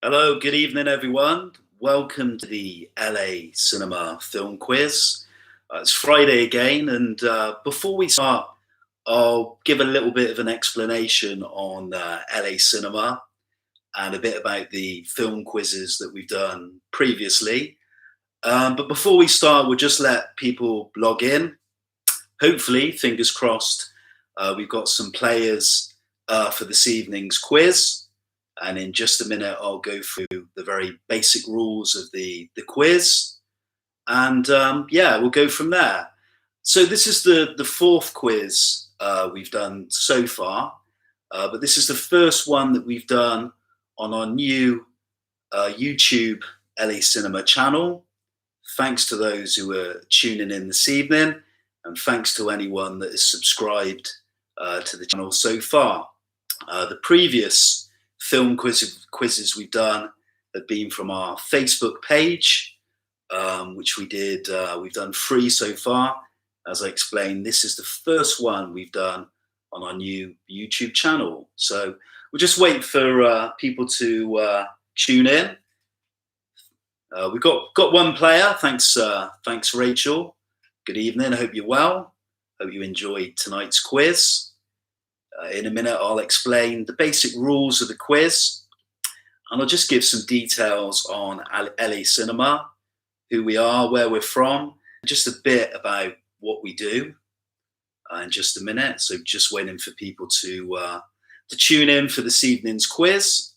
Hello, good evening, everyone. Welcome to the LA Cinema Film Quiz. It's Friday again, and before we start, I'll give a little bit of an explanation on LA Cinema and a bit about the film quizzes that we've done previously. But before we start, we'll just let people log in. Hopefully, fingers crossed, we've got some players for this evening's quiz. And in just a minute, I'll go through the very basic rules of the quiz. And yeah, we'll go from there. So this is the fourth quiz we've done so far. But this is the first one that we've done on our new YouTube LA Cinema channel. Thanks to those who are tuning in this evening. And thanks to anyone that has subscribed to the channel so far. The previous film quizzes we've done have been from our Facebook page, which we've done 3 so far. As I explained, this is the first one we've done on our new YouTube channel. So we'll just wait for people to tune in. We've got one player. Thanks, Rachel. Good evening. I hope you're well. Hope you enjoyed tonight's quiz. In a minute, I'll explain the basic rules of the quiz, and I'll just give some details on LA Cinema, who we are, where we're from, just a bit about what we do in just a minute. So just waiting for people to tune in for this evening's quiz,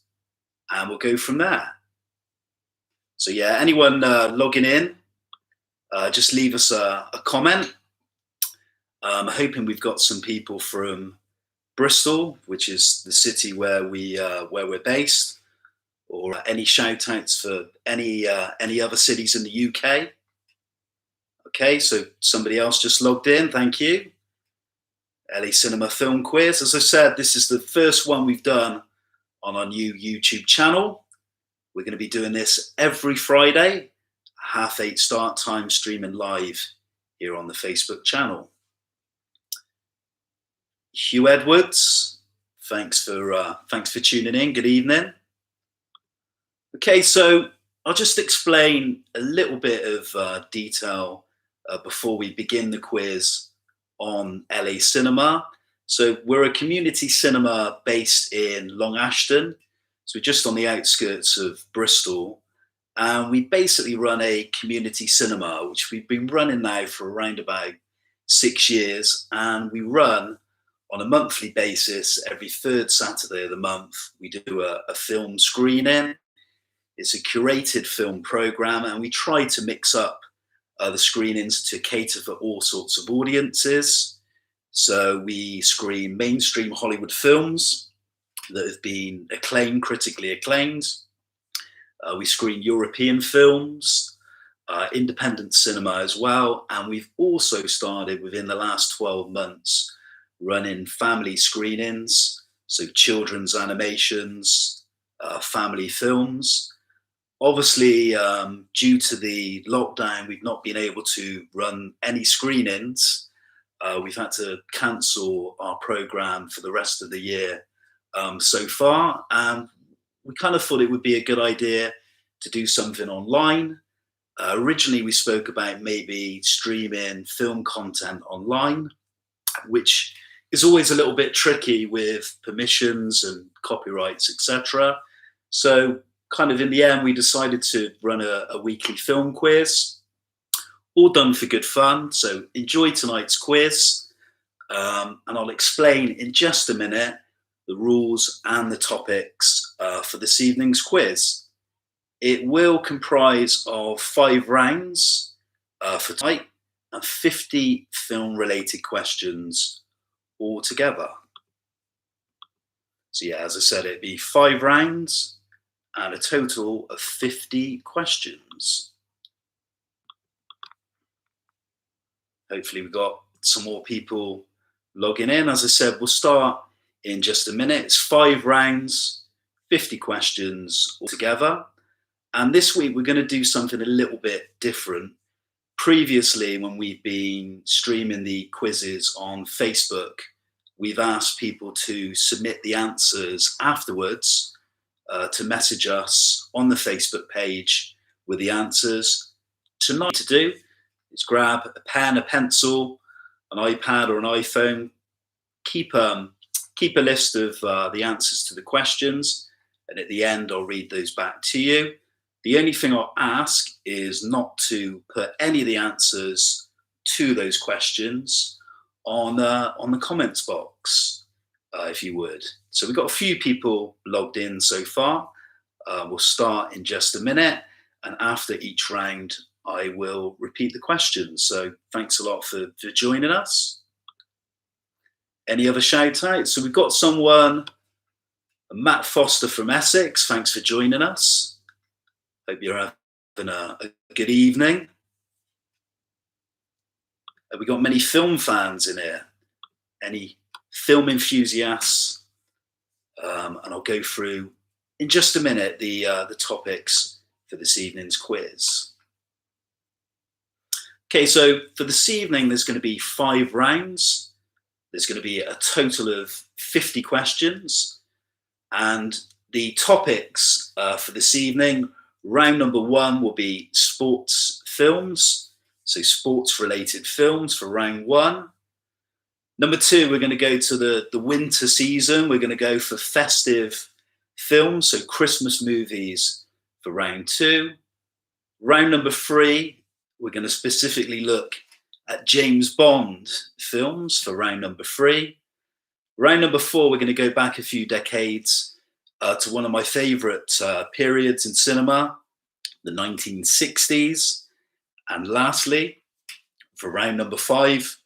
and we'll go from there. So yeah, anyone logging in, just leave us a comment. I'm hoping we've got some people from Bristol, which is the city where we're based, or any shout outs for any other cities in the UK. Okay, so somebody else just logged in. Thank you. LA Cinema Film Quiz. As I said, this is the first one we've done on our new YouTube channel. We're going to be doing this every Friday, 8:30 start time, streaming live here on the Facebook channel. Hugh Edwards, thanks for tuning in. Good evening. Okay, so I'll just explain a little bit of detail before we begin the quiz on LA Cinema. So we're a community cinema based in Long Ashton, so we're just on the outskirts of Bristol, and we basically run a community cinema, which we've been running now for around about 6 years, and we run on a monthly basis. Every third Saturday of the month, we do a film screening. It's a curated film program, and we try to mix up the screenings to cater for all sorts of audiences. So we screen mainstream Hollywood films that have been critically acclaimed. We screen European films, independent cinema as well, and we've also started within the last 12 months running family screenings, so children's animations, family films. Obviously, due to the lockdown, we've not been able to run any screenings. We've had to cancel our program for the rest of the year so far, and we kind of thought it would be a good idea to do something online. Originally, we spoke about maybe streaming film content online, which is always a little bit tricky with permissions and copyrights, etc. So kind of in the end, we decided to run a weekly film quiz, all done for good fun. So enjoy tonight's quiz, and I'll explain in just a minute the rules and the topics for this evening's quiz. It will comprise of 5 rounds for tonight and 50 film-related questions altogether. So yeah, as I said, it'd be 5 rounds and a total of 50 questions. Hopefully we've got some more people logging in. As I said, we'll start in just a minute. It's 5 rounds, 50 questions altogether. And this week we're going to do something a little bit different. Previously, when we've been streaming the quizzes on Facebook, we've asked people to submit the answers afterwards to message us on the Facebook page with the answers. Tonight to do is grab a pen, a pencil, an iPad or an iPhone. Keep a list of the answers to the questions, and at the end I'll read those back to you. The only thing I'll ask is not to put any of the answers to those questions on the comments box, if you would. So we've got a few people logged in so far. We'll start in just a minute, and after each round I will repeat the questions. So thanks a lot for joining us. Any other shout outs? So we've got someone, Matt Foster from Essex. Thanks for joining us. Hope you're having a good evening. Have we got many film fans in here? Any film enthusiasts? And I'll go through in just a minute the topics for this evening's quiz. Okay, so for this evening, there's going to be 5 rounds. There's going to be a total of 50 questions. And the topics for this evening, round number 1 will be sports films. So sports related films for round 1. Number 2, we're going to go to the winter season. We're going to go for festive films, so Christmas movies for round 2. Round number 3, we're going to specifically look at James Bond films for round number 3. Round number 4, we're going to go back a few decades to one of my favourite periods in cinema, the 1960s. And lastly, for round number 5,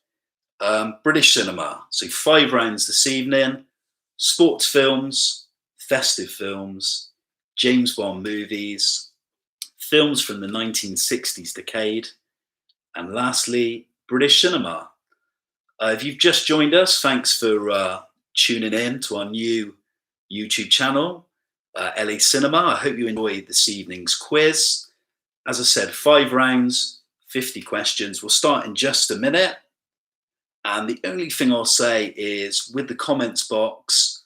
British cinema. So 5 rounds this evening: sports films, festive films, James Bond movies, films from the 1960s decade, and lastly, British cinema. If you've just joined us, thanks for tuning in to our new YouTube channel, LA Cinema. I hope you enjoyed this evening's quiz. As I said, 5 rounds, 50 questions. We'll start in just a minute. And the only thing I'll say is, with the comments box,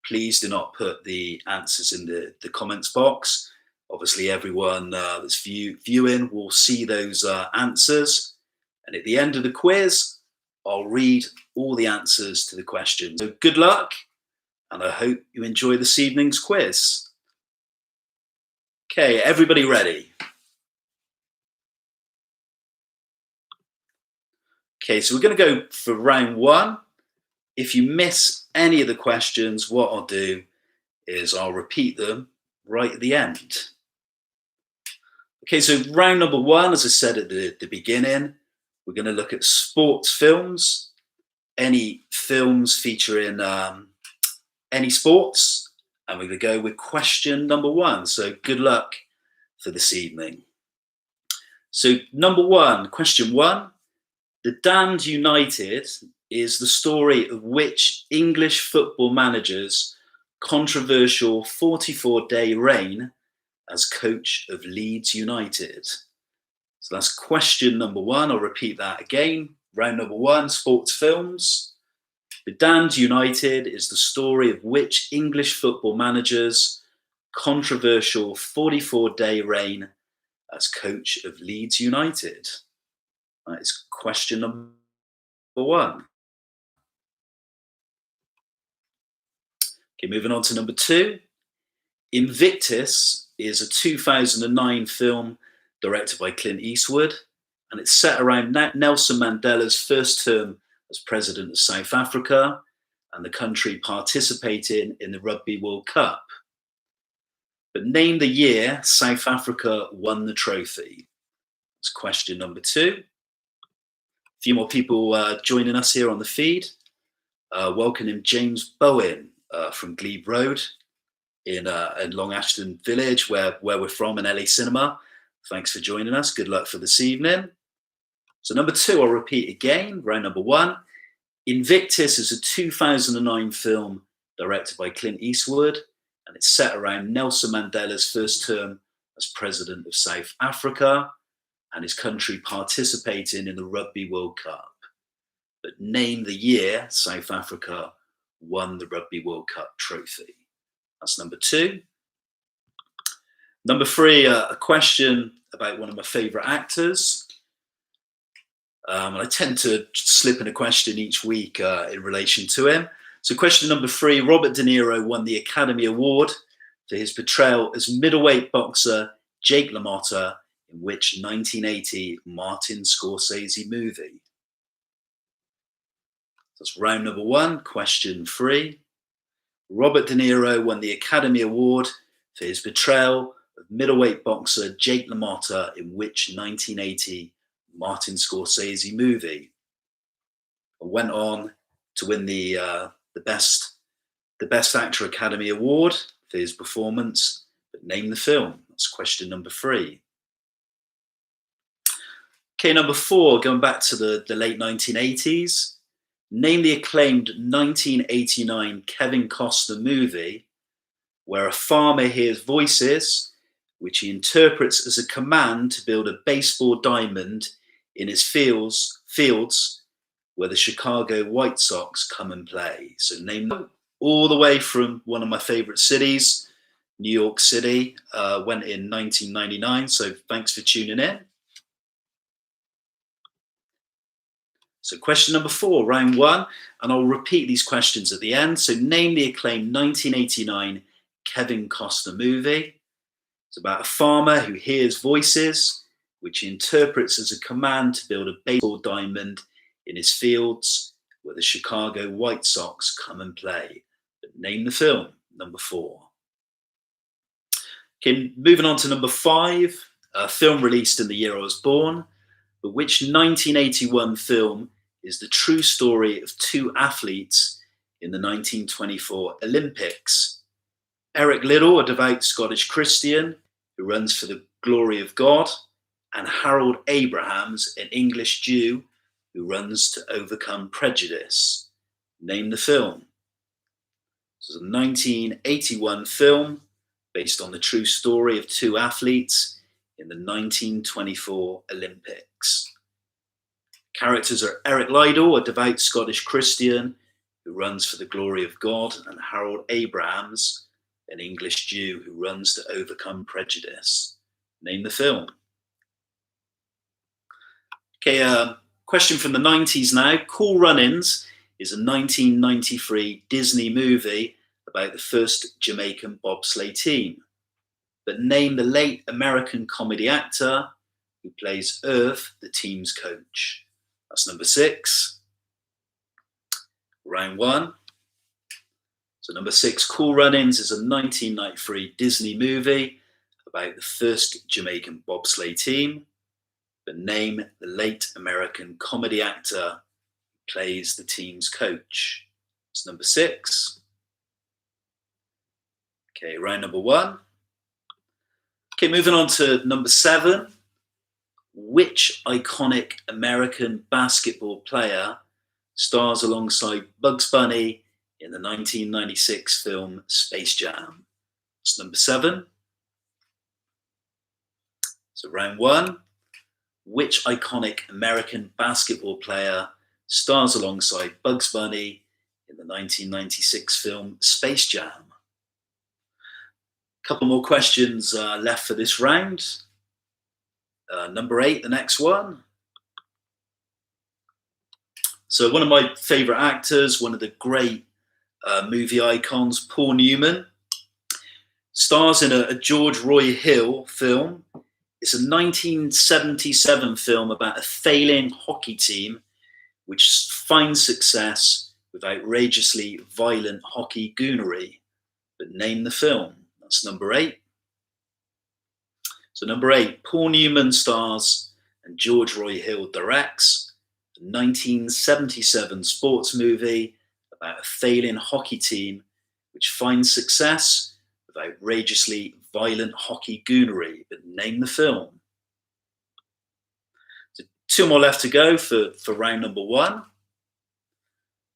please do not put the answers in the comments box. Obviously, everyone that's viewing will see those answers. And at the end of the quiz, I'll read all the answers to the questions. So good luck, and I hope you enjoy this evening's quiz. Okay, everybody ready? Okay, so we're going to go for round 1. If you miss any of the questions, what I'll do is I'll repeat them right at the end. Okay, so round number 1, as I said at the beginning, we're going to look at sports films, any films featuring any sports, and we're going to go with question number 1. So good luck for this evening. So number 1, question 1. The Damned United is the story of which English football manager's controversial 44-day reign as coach of Leeds United? So that's question number 1. I'll repeat that again. Round number 1, sports films. The Damned United is the story of which English football manager's controversial 44-day reign as coach of Leeds United? That is question number 1. Okay, moving on to number 2. Invictus is a 2009 film directed by Clint Eastwood, and it's set around Nelson Mandela's first term as president of South Africa and the country participating in the Rugby World Cup. But name the year South Africa won the trophy. That's question number 2. A few more people joining us here on the feed. Welcoming James Bowen from Glebe Road in Long Ashton Village, where we're from, in LA Cinema. Thanks for joining us. Good luck for this evening. So number 2, I'll repeat again. Round number 1. Invictus is a 2009 film directed by Clint Eastwood, and it's set around Nelson Mandela's first term as president of South Africa and his country participating in the Rugby World Cup. But name the year South Africa won the Rugby World Cup trophy. That's number 2. Number three, a question about one of my favourite actors. I tend to slip in a question each week in relation to him. So, question number three, Robert De Niro won the Academy Award for his portrayal as middleweight boxer Jake LaMotta in which 1980 Martin Scorsese movie? That's round number one. Question three, Robert De Niro won the Academy Award for his portrayal of middleweight boxer Jake LaMotta in which 1980 Martin Scorsese movie? And went on to win the best actor Academy Award for his performance. But name the film. That's question number three. Okay, number four, going back to the late 1980s. Name the acclaimed 1989 Kevin Costner movie where a farmer hears voices which he interprets as a command to build a baseball diamond in his fields where the Chicago White Sox come and play. So name them all the way from one of my favorite cities, New York City, went in 1999. So thanks for tuning in. So question number four, round one, and I'll repeat these questions at the end. So name the acclaimed 1989 Kevin Costner movie. It's about a farmer who hears voices, which he interprets as a command to build a baseball diamond in his fields where the Chicago White Sox come and play. But name the film, number four. Okay, moving on to number five, a film released in the year I was born, but which 1981 film is the true story of two athletes in the 1924 Olympics? Eric Liddell, a devout Scottish Christian who runs for the glory of God, and Harold Abrahams, an English Jew who runs to overcome prejudice. Name the film. This is a 1981 film based on the true story of two athletes in the 1924 Olympics. Characters are Eric Liddell, a devout Scottish Christian who runs for the glory of God, and Harold Abrahams, an English Jew who runs to overcome prejudice. Name the film. Okay, question from the 90s now. Cool Runnings is a 1993 Disney movie about the first Jamaican bobsleigh team. But name the late American comedy actor who plays Earth, the team's coach. That's number six. Round one. So number six, Cool Runnings is a 1993 Disney movie about the first Jamaican bobsleigh team. But name the late American comedy actor who plays the team's coach. It's number six. Okay, round number one. Okay, moving on to number seven. Which iconic American basketball player stars alongside Bugs Bunny in the 1996 film Space Jam? It's number seven. So round one. Which iconic American basketball player stars alongside Bugs Bunny in the 1996 film Space Jam? A couple more questions left for this round. Number eight, the next one. So one of my favorite actors, one of the great movie icons, Paul Newman, stars in a George Roy Hill film. It's a 1977 film about a failing hockey team which finds success with outrageously violent hockey goonery. But name the film. That's number eight. So number eight, Paul Newman stars and George Roy Hill directs a 1977 sports movie about a failing hockey team which finds success with outrageously violent hockey goonery. But name the film. So two more left to go for round number one.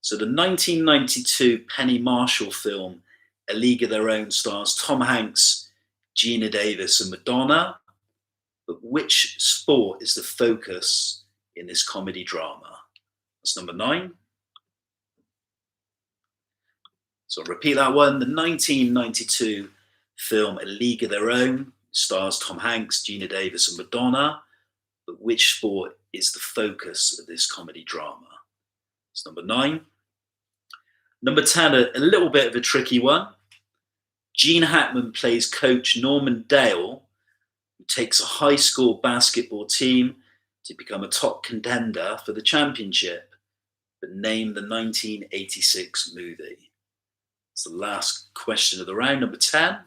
So the 1992 Penny Marshall film A League of Their Own stars Tom Hanks, Gina Davis and Madonna. But which sport is the focus in this comedy drama? That's number nine. So I'll repeat that one. The 1992 film A League of Their Own stars Tom Hanks, Gina Davis, and Madonna. But which sport is the focus of this comedy drama? It's number 9. Number 10, a little bit of a tricky one. Gene Hackman plays coach Norman Dale, who takes a high school basketball team to become a top contender for the championship. But name the 1986 movie. It's the last question of the round, number 10.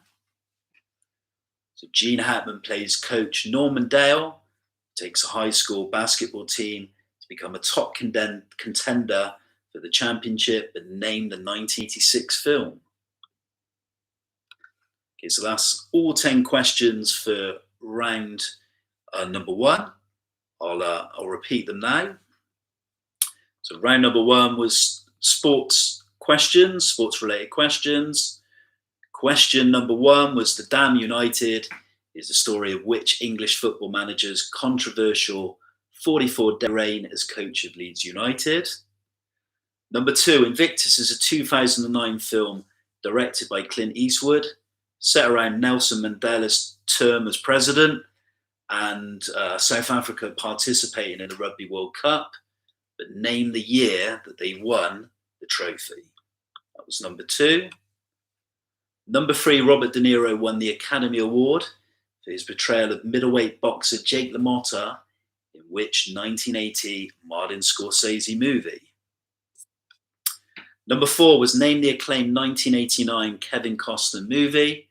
So Gene Hackman plays coach Norman Dale, takes a high school basketball team to become a top contender for the championship, and name the 1986 film. Okay, so that's all 10 questions for round number 1. I'll repeat them now. So round number 1 was sports related questions. Question number 1 was The Damn United is the story of which English football manager's controversial 44-day reign as coach of Leeds United. Number 2, Invictus is a 2009 film directed by Clint Eastwood, set around Nelson Mandela's term as president and South Africa participating in the Rugby World Cup, but name the year that they won the trophy. That was number 2. Number 3, Robert De Niro won the Academy Award for his portrayal of middleweight boxer Jake LaMotta in which 1980 Martin Scorsese movie? Number 4 was name the acclaimed 1989 Kevin Costner movie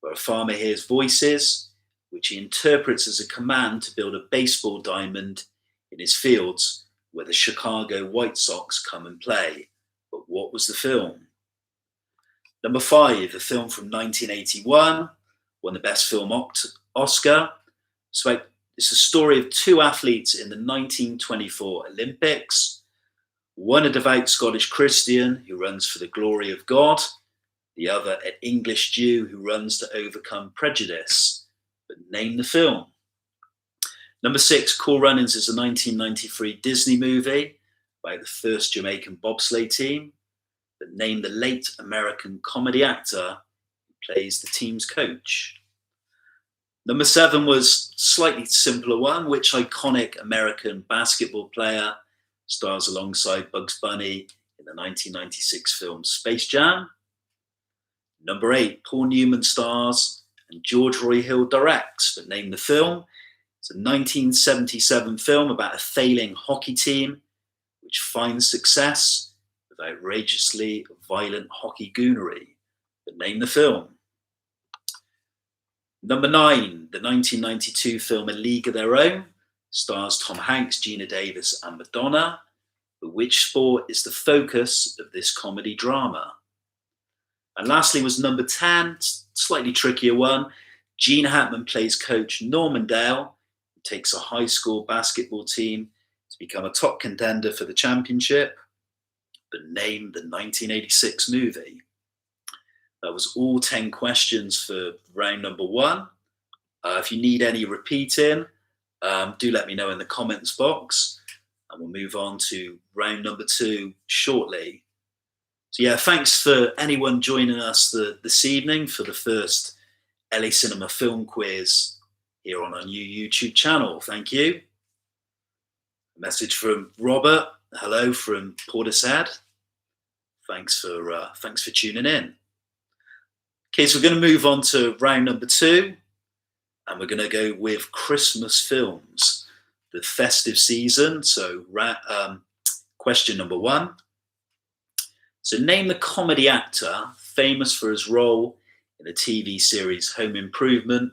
where a farmer hears voices, which he interprets as a command to build a baseball diamond in his fields where the Chicago White Sox come and play. But what was the film? Number 5, a film from 1981, won the Best Film Oscar. So it's a story of 2 athletes in the 1924 Olympics. One a devout Scottish Christian who runs for the glory of God, the other an English Jew who runs to overcome prejudice. But name the film. Number 6, Cool Runnings is a 1993 Disney movie about the first Jamaican bobsleigh team. But name the late American comedy actor who plays the team's coach. Number 7 was slightly simpler one. Which iconic American basketball player stars alongside Bugs Bunny in the 1996 film Space Jam? Number 8, Paul Newman stars and George Roy Hill directs, but name the film. It's a 1977 film about a failing hockey team which finds success with outrageously violent hockey goonery, but name the film. Number 9, the 1992 film A League of Their Own stars Tom Hanks, Gina Davis, and Madonna. But which sport is the focus of this comedy drama? And lastly was number 10, slightly trickier one. Gene Hackman plays coach Norman Dale, who takes a high school basketball team to become a top contender for the championship. But name the 1986 movie. That was all 10 questions for round number 1. If you need any repeating, do let me know in the comments box, and we'll move on to round number 2 shortly. So yeah, thanks for anyone joining us this evening for the first LA Cinema Film Quiz here on our new YouTube channel. Thank you. A message from Robert. Hello from Portishead. Thanks for tuning in. Okay, so we're going to move on to round number 2, and we're going to go with Christmas films, the festive season. So question number 1. So name the comedy actor famous for his role in the TV series Home Improvement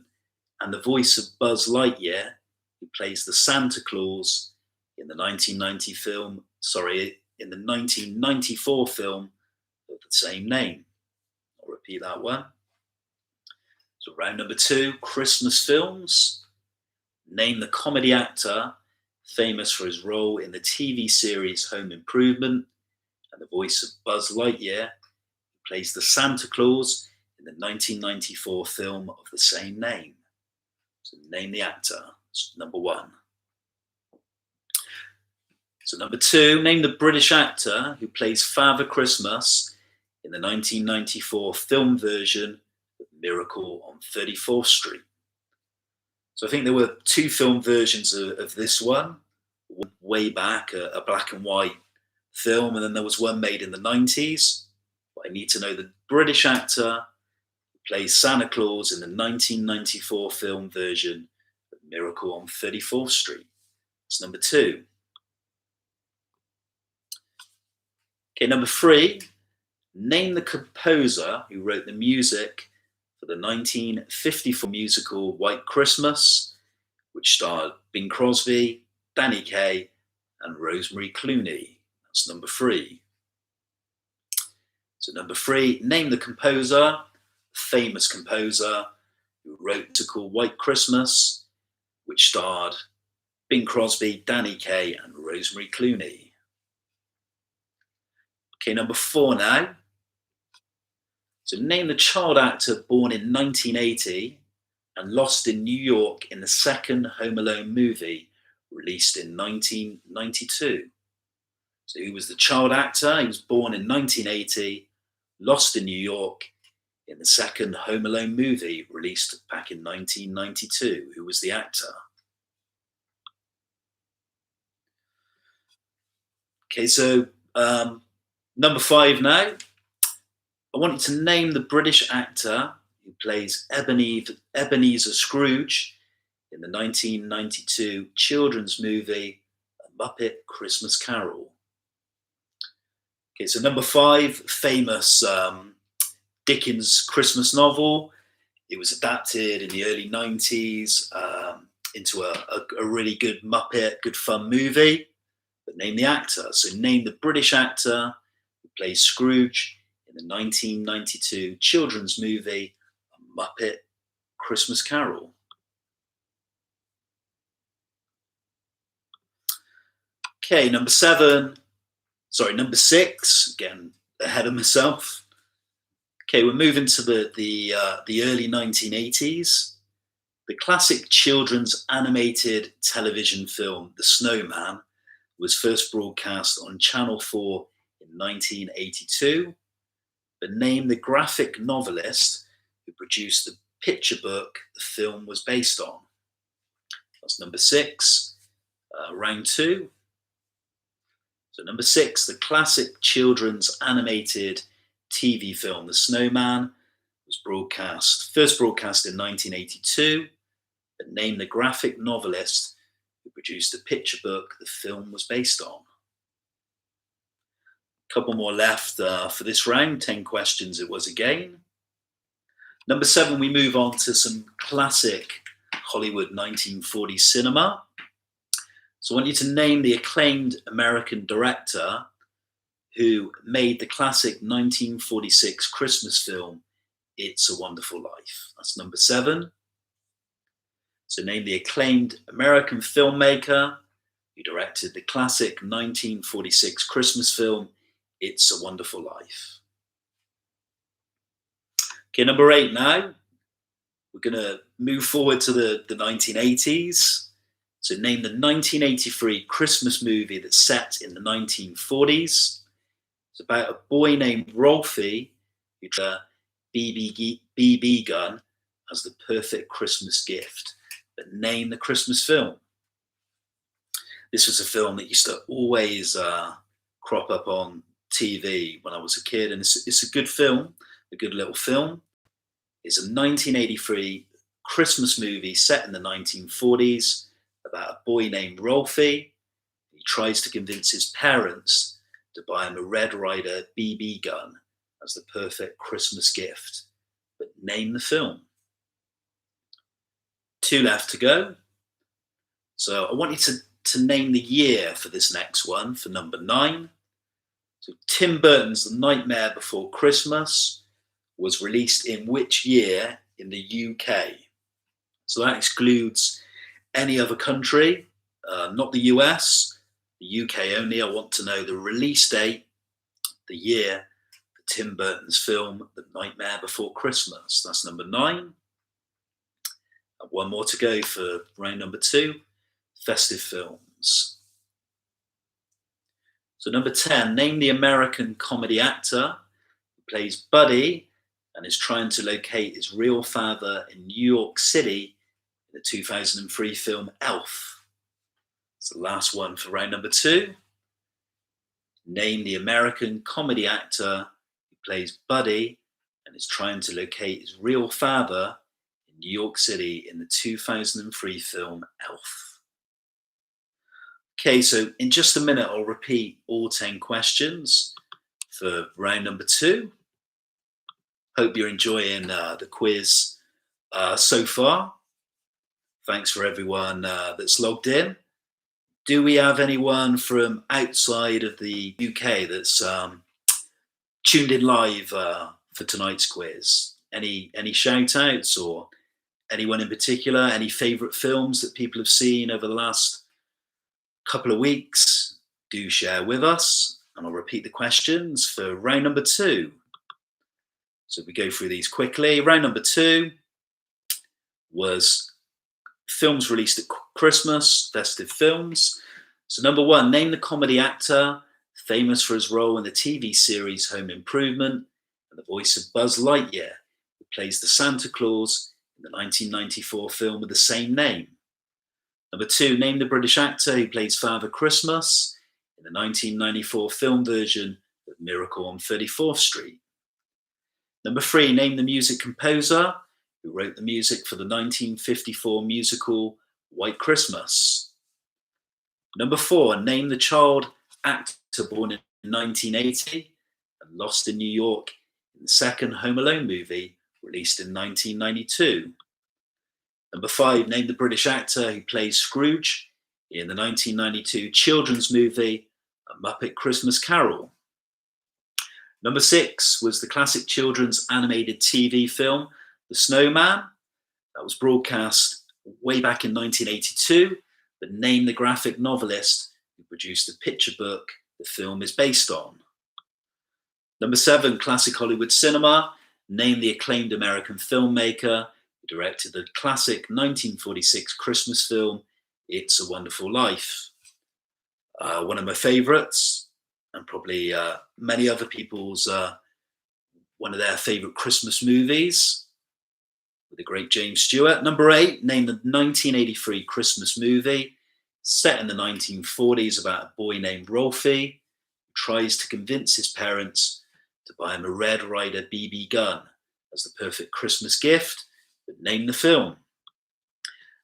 and the voice of Buzz Lightyear, who plays the Santa Claus in the 1994 film of the same name. I'll repeat that one. So round number 2, Christmas films. Name the comedy actor famous for his role in the TV series Home Improvement and the voice of Buzz Lightyear, who plays the Santa Claus in the 1994 film of the same name. So name the actor. That's number 1. So number 2, name the British actor who plays Father Christmas in the 1994 film version of Miracle on 34th Street. So I think there were two film versions of this one, way back, a black and white film, and then there was one made in the 90s. But I need to know the British actor who plays Santa Claus in the 1994 film version of Miracle on 34th Street. That's number two. Okay, number three, name the composer who wrote the music for the 1954 musical White Christmas, which starred Bing Crosby, Danny Kaye, and Rosemary Clooney. That's number three. So number three, name the composer, famous composer, who wrote the musical White Christmas, which starred Bing Crosby, Danny Kaye, and Rosemary Clooney. Okay, number four now. So name the child actor born in 1980 and lost in New York in the second Home Alone movie, released in 1992. So who was the child actor? He was born in 1980, lost in New York in the second Home Alone movie, released back in 1992. Who was the actor? Okay, so number five now. I want you to name the British actor who plays Ebenezer Scrooge in the 1992 children's movie A Muppet Christmas Carol. Okay, so number five, famous Dickens Christmas novel. It was adapted in the early 90s into a really good Muppet, good fun movie. But name the actor. So name the British actor who plays Scrooge in the 1992 children's movie A Muppet Christmas Carol. Okay, number six, again ahead of myself. Okay, we're moving to the early 1980s. The classic children's animated television film The Snowman was first broadcast on Channel 4 in 1982. But name the graphic novelist who produced the picture book the film was based on. That's number six. Round two. So number six, the classic children's animated TV film The Snowman was first broadcast in 1982. But name the graphic novelist who produced the picture book the film was based on. Couple more left for this round. 10 questions it was again. Number seven, we move on to some classic Hollywood 1940s cinema. So I want you to name the acclaimed American director who made the classic 1946 Christmas film It's a Wonderful Life. That's number seven. So name the acclaimed American filmmaker who directed the classic 1946 Christmas film It's a Wonderful Life. Okay, number eight now. We're going to move forward to the 1980s. So name the 1983 Christmas movie that's set in the 1940s. It's about a boy named Rolfie who tried a BB gun as the perfect Christmas gift. But name the Christmas film. This was a film that used to always crop up on TV when I was a kid, and it's a good film, a good little film. It's a 1983 Christmas movie set in the 1940s about a boy named Rolfie. He tries to convince his parents to buy him a Red Ryder BB gun as the perfect Christmas gift. But name the film. Two left to go. So I want you to name the year for this next one, for number nine. So Tim Burton's The Nightmare Before Christmas was released in which year in the UK? So that excludes any other country, not the US, the UK only. I want to know the release date, the year for Tim Burton's film The Nightmare Before Christmas. That's number nine. And one more to go for round number two, festive films. So number 10, name the American comedy actor who plays Buddy and is trying to locate his real father in New York City in the 2003 film Elf. It's the last one for round number 2. Name the American comedy actor who plays Buddy and is trying to locate his real father in New York City in the 2003 film Elf. Okay, so in just a minute, I'll repeat all 10 questions for round number 2. Hope you're enjoying the quiz so far. Thanks for everyone that's logged in. Do we have anyone from outside of the UK that's tuned in live for tonight's quiz? Any shout outs or anyone in particular? Any favourite films that people have seen over the last couple of weeks? Do share with us, and I'll repeat the questions for round number 2. So we go through these quickly. Round number 2 was films released at Christmas, festive films. So number 1, name the comedy actor famous for his role in the TV series Home Improvement and the voice of Buzz Lightyear, who plays the Santa Claus in the 1994 film with the same name. Number 2, name the British actor who plays Father Christmas in the 1994 film version of Miracle on 34th Street. Number 3, name the music composer who wrote the music for the 1954 musical White Christmas. Number 4, name the child actor born in 1980 and lost in New York in the second Home Alone movie released in 1992. Number 5, name the British actor who plays Scrooge in the 1992 children's movie A Muppet Christmas Carol. Number 6 was the classic children's animated TV film The Snowman. That was broadcast way back in 1982, but name the graphic novelist who produced the picture book the film is based on. Number 7, classic Hollywood cinema. Name the acclaimed American filmmaker who directed the classic 1946 Christmas film It's a Wonderful Life. One of my favourites, and probably many other people's one of their favourite Christmas movies with the great James Stewart. Number 8, name the 1983 Christmas movie set in the 1940s about a boy named Rolfie who tries to convince his parents to buy him a Red Ryder BB gun as the perfect Christmas gift, but name the film.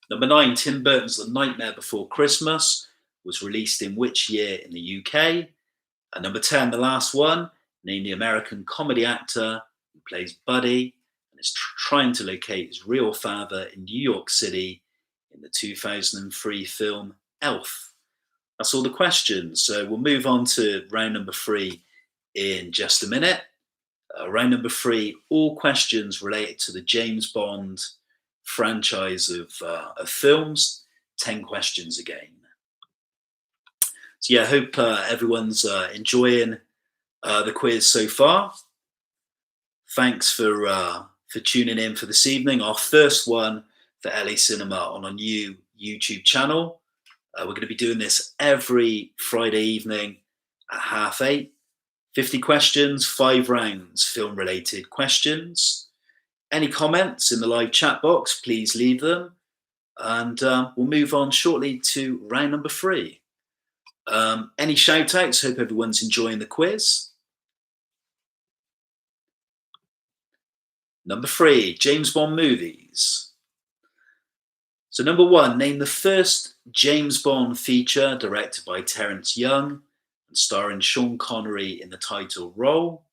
Number 9, Tim Burton's The Nightmare Before Christmas was released in which year in the UK? And number 10, the last one, name the American comedy actor who plays Buddy and is trying to locate his real father in New York City in the 2003 film Elf. That's all the questions. So we'll move on to round number 3 in just a minute. Round number 3, all questions related to the James Bond franchise of films, 10 questions again. So yeah, I hope everyone's enjoying the quiz so far. Thanks for tuning in for this evening. Our first one for LA Cinema on our new YouTube channel. We're going to be doing this every Friday evening at 8:30. 50 questions, 5 rounds, film-related questions. Any comments in the live chat box, please leave them. And we'll move on shortly to round number 3. Any shout outs? Hope everyone's enjoying the quiz. Number 3, James Bond movies. So number 1, name the first James Bond feature directed by Terence Young and starring Sean Connery in the title role.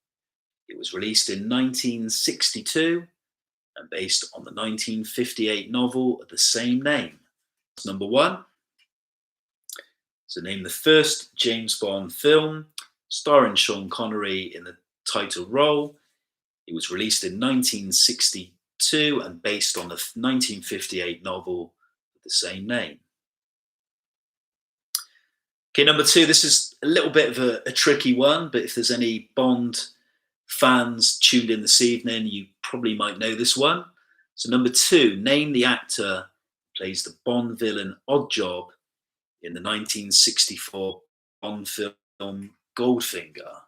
It was released in 1962 and based on the 1958 novel of the same name. That's number 1. So name the first James Bond film starring Sean Connery in the title role. It was released in 1962 and based on the 1958 novel of the same name. Okay, number 2, this is a little bit of a tricky one, but if there's any Bond fans tuned in this evening, you probably might know this one. So number 2, name the actor who plays the Bond villain Oddjob in the 1964 Bond film Goldfinger.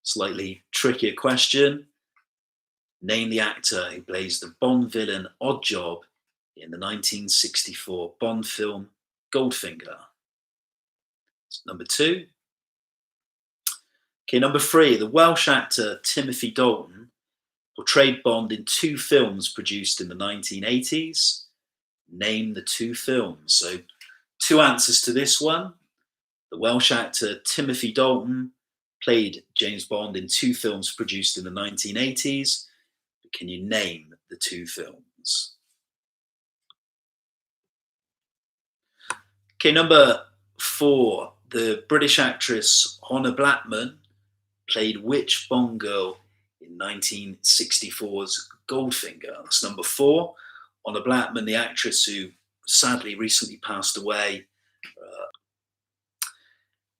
Slightly trickier question. Name the actor who plays the Bond villain Oddjob in the 1964 Bond film Goldfinger? That's number 2. Okay, number 3. The Welsh actor Timothy Dalton portrayed Bond in 2 films produced in the 1980s. Name the 2 films. So 2 answers to this one. The Welsh actor Timothy Dalton played James Bond in 2 films produced in the 1980s. But can you name the 2 films? Okay, number 4. The British actress Honor Blackman played which Bond girl in 1964's Goldfinger? That's number 4. Honor Blackman, the actress who sadly recently passed away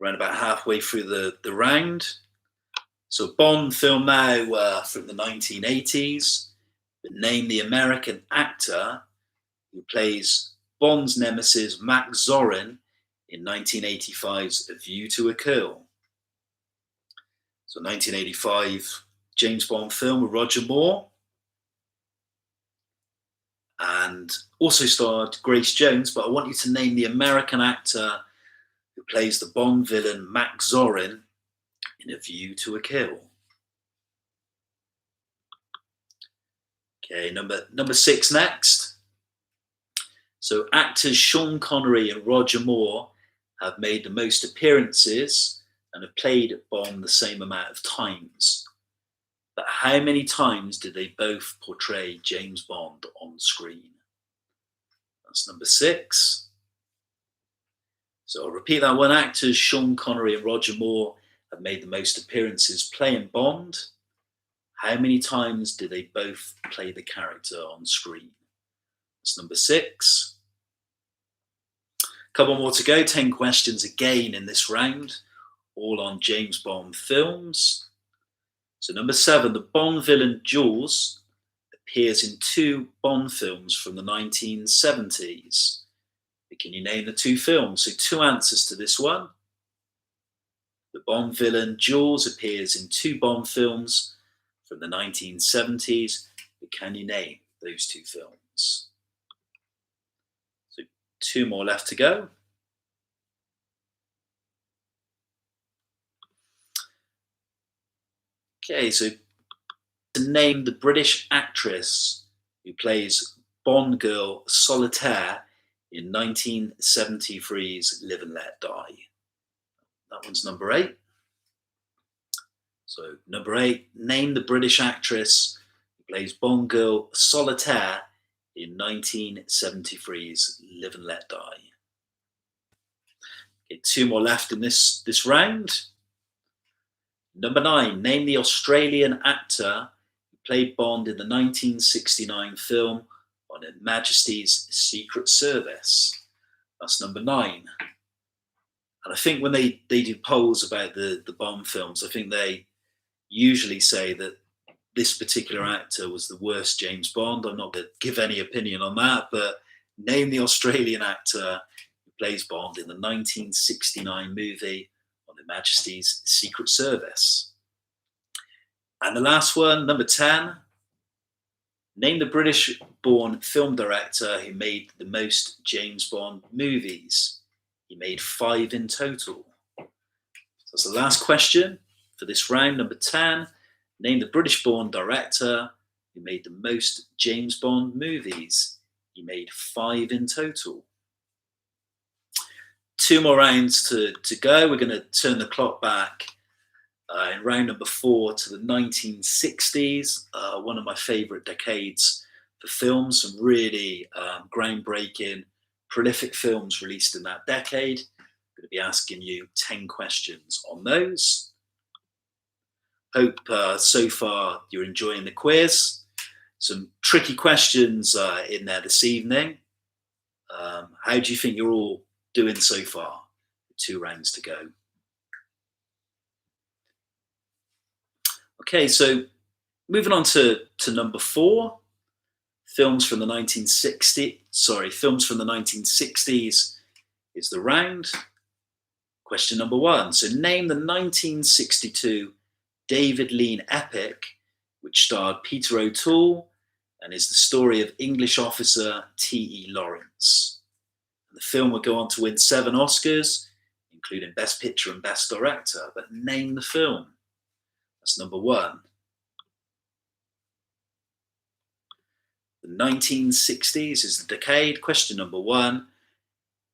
around about halfway through the round. So Bond film now from the 1980s, but name the American actor who plays Bond's nemesis Max Zorin in 1985's A View to a Kill. So 1985 James Bond film with Roger Moore, and also starred Grace Jones, but I want you to name the American actor who plays the Bond villain Max Zorin in A View to a Kill. Okay, number 6 next. So actors Sean Connery and Roger Moore have made the most appearances and have played Bond the same amount of times. But how many times did they both portray James Bond on screen? That's number 6. So I'll repeat that one. Actors Sean Connery and Roger Moore have made the most appearances playing Bond. How many times did they both play the character on screen? That's number 6. Couple more to go. 10 questions again in this round, all on James Bond films. So number 7, the Bond villain Jules appears in 2 Bond films from the 1970s. Can you name the 2 films? So 2 answers to this one. The Bond villain Jules appears in 2 Bond films from the 1970s. But can you name those 2 films? So 2 more left to go. Okay, so to name the British actress who plays Bond girl Solitaire in 1973's Live and Let Die. That one's number 8. So number 8, name the British actress who plays Bond girl Solitaire in 1973's Live and Let Die. Okay, 2 more left in this round. Number 9, name the Australian actor who played Bond in the 1969 film on Her Majesty's Secret Service. That's number 9. And I think when they do polls about the Bond films, I think they usually say that this particular actor was the worst James Bond. I'm not going to give any opinion on that, but name the Australian actor who plays Bond in the 1969 movie on Her Majesty's Secret Service. And the last one, number 10, name the British-born film director who made the most James Bond movies. He made 5 in total. So that's the last question for this round, number 10. Name the British-born director who made the most James Bond movies. He made 5 in total. 2 more rounds to go. We're going to turn the clock back in round number 4 to the 1960s, one of my favourite decades for films. Some really groundbreaking, prolific films released in that decade. I'm going to be asking you 10 questions on those. Hope so far you're enjoying the quiz. Some tricky questions in there this evening. How do you think you're all doing so far? 2 rounds to go. Okay, so moving on to number 4, films from the 1960s is the round. Question number 1. So name the 1962 David Lean epic which starred Peter O'Toole and is the story of English officer T.E. Lawrence. And the film would go on to win 7 Oscars, including Best Picture and Best Director. But name the film. That's number 1. The 1960s is the decade. Question number 1.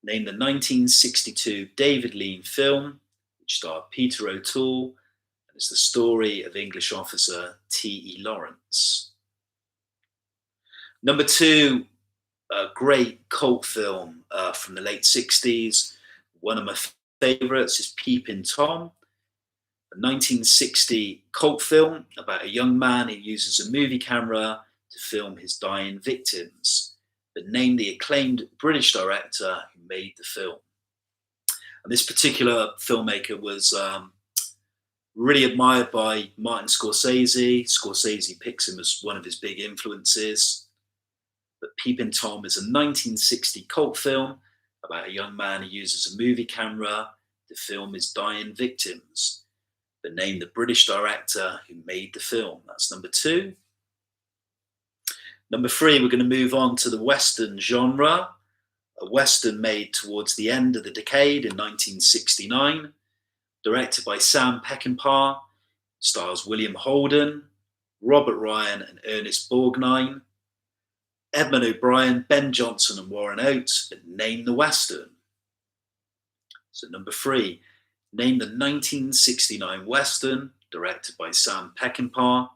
Name the 1962 David Lean film, which starred Peter O'Toole, and is the story of English officer T.E. Lawrence. Number 2, a great cult film from the late 60s. One of my favourites is Peeping Tom, a 1960 cult film about a young man who uses a movie camera to film his dying victims, but name the acclaimed British director who made the film. And this particular filmmaker was really admired by Martin Scorsese. Scorsese picks him as one of his big influences. But Peeping Tom is a 1960 cult film about a young man who uses a movie camera to film his dying victims, but name the British director who made the film. That's number 2. Number 3, we're going to move on to the Western genre. A Western made towards the end of the decade in 1969, directed by Sam Peckinpah, stars William Holden, Robert Ryan and Ernest Borgnine, Edmund O'Brien, Ben Jonson and Warren Oates, but name the Western. So number 3, name the 1969 Western, directed by Sam Peckinpah,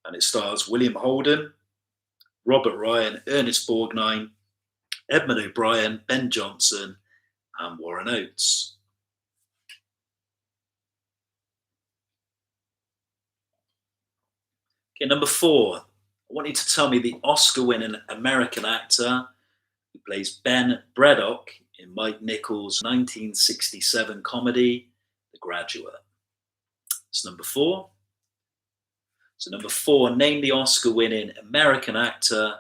and it stars William Holden, Robert Ryan, Ernest Borgnine, Edmund O'Brien, Ben Jonson, and Warren Oates. Okay, number 4. I want you to tell me the Oscar-winning American actor who plays Ben Braddock in Mike Nichols' 1967 comedy, The Graduate. That's number 4. So number 4, name the Oscar-winning American actor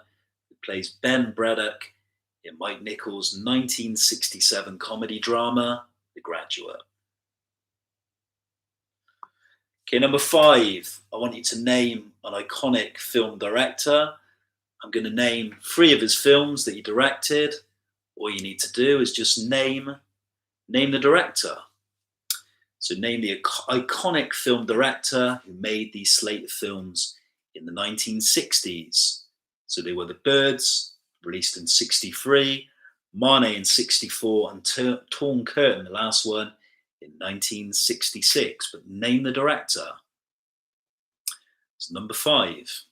who plays Ben Braddock in Mike Nichols' 1967 comedy drama, The Graduate. Okay, number 5, I want you to name an iconic film director. I'm going to name 3 of his films that he directed. All you need to do is just name the director. So name the iconic film director who made these slate of films in the 1960s. So they were The Birds, released in 63, Marnie in 64, and Torn Curtain, the last one, in 1966. But name the director. It's number 5.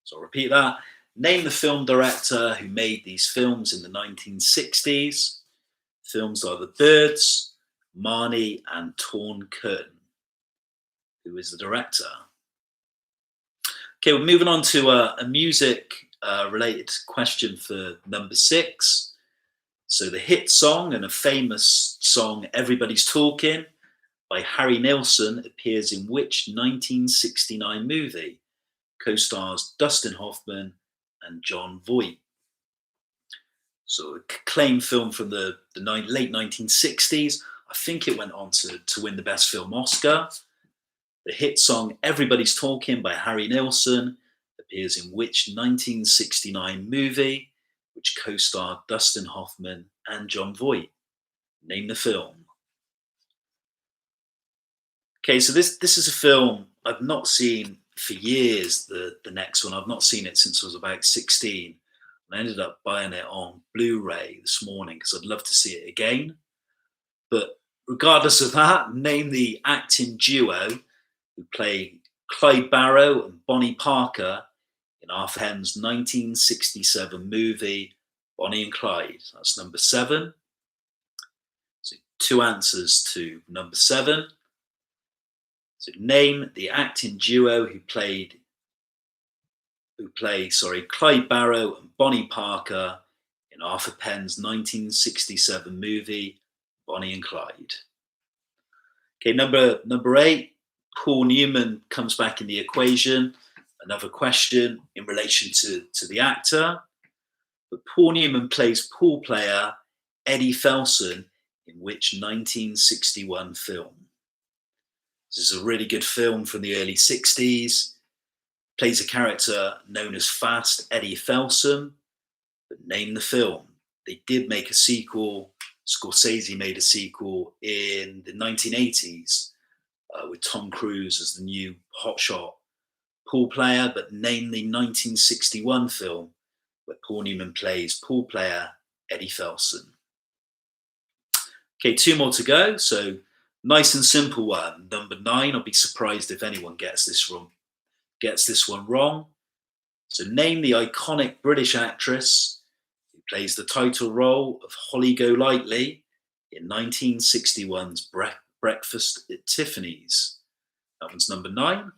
So I'll repeat that. Name the film director who made these films in the 1960s. Films are The Birds, Marnie, and Torn Curtain. Who is the director? Okay, we're moving on to a music related question for number 6. So the hit song and a famous song, Everybody's Talking, by Harry Nilsson, appears in which 1969 movie? Co-stars Dustin Hoffman and Jon Voight. So acclaimed film from the late 1960s. I think it went on to win the Best Film Oscar. The hit song Everybody's Talking by Harry Nilsson appears in which 1969 movie, which co-starred Dustin Hoffman and Jon Voight? Name the film. Okay, so this is a film I've not seen for years. The next one, I've not seen it since I was about 16. And I ended up buying it on Blu-ray this morning because I'd love to see it again. But regardless of that, name the acting duo who play Clyde Barrow and Bonnie Parker in Arthur Penn's 1967 movie, Bonnie and Clyde. That's number 7. So 2 answers to number 7. So name the acting duo who play Clyde Barrow and Bonnie Parker in Arthur Penn's 1967 movie, Bonnie and Clyde. Okay, number 8, Paul Newman comes back in the equation. Another question in relation to the actor. But Paul Newman plays pool player Eddie Felson in which 1961 film? This is a really good film from the early 60s. Plays a character known as Fast Eddie Felson, but name the film. They did make a sequel. Scorsese made a sequel in the 1980s with Tom Cruise as the new hotshot pool player, but name the 1961 film where Paul Newman plays pool player Eddie Felson. Okay, 2 more to go. So nice and simple one. Number 9. I'll be surprised if anyone gets this one wrong. So name the iconic British actress who plays the title role of Holly Golightly in 1961's Breakfast at Tiffany's. That one's number 9.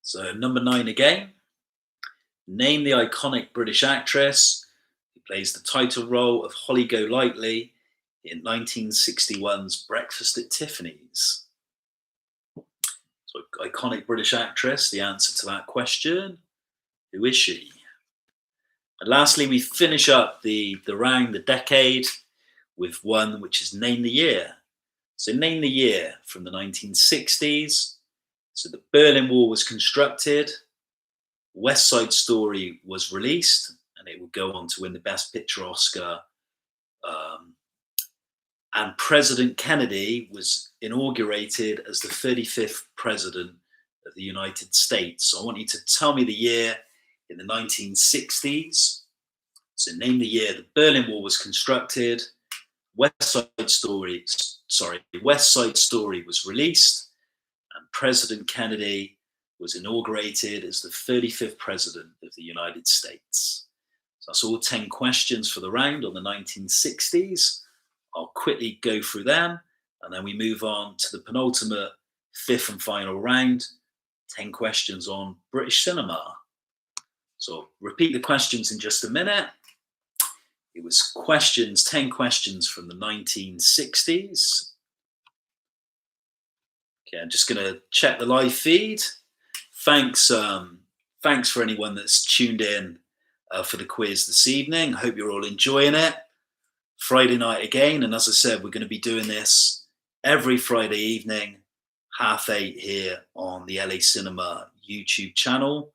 So number 9 again. Name the iconic British actress who plays the title role of Holly Golightly in 1961's Breakfast at Tiffany's. So iconic British actress, the answer to that question. Who is she? And lastly, we finish up the round, the decade, with one which is name the year. So name the year from the 1960s. So the Berlin Wall was constructed, West Side Story was released, and it would go on to win the Best Picture Oscar. And President Kennedy was inaugurated as the 35th President of the United States. So I want you to tell me the year in the 1960s. So name the year the Berlin Wall was constructed, West Side Story was released, and President Kennedy was inaugurated as the 35th President of the United States. So that's all 10 questions for the round on the 1960s. I'll quickly go through them, and then we move on to the penultimate, 5th and final round, 10 questions on British cinema. So I'll repeat the questions in just a minute. It was 10 questions from the 1960s. Okay, I'm just going to check the live feed. Thanks for anyone that's tuned in for the quiz this evening. I hope you're all enjoying it. Friday night again, and as I said, we're going to be doing this every Friday evening, 8:30 here on the LA Cinema YouTube channel.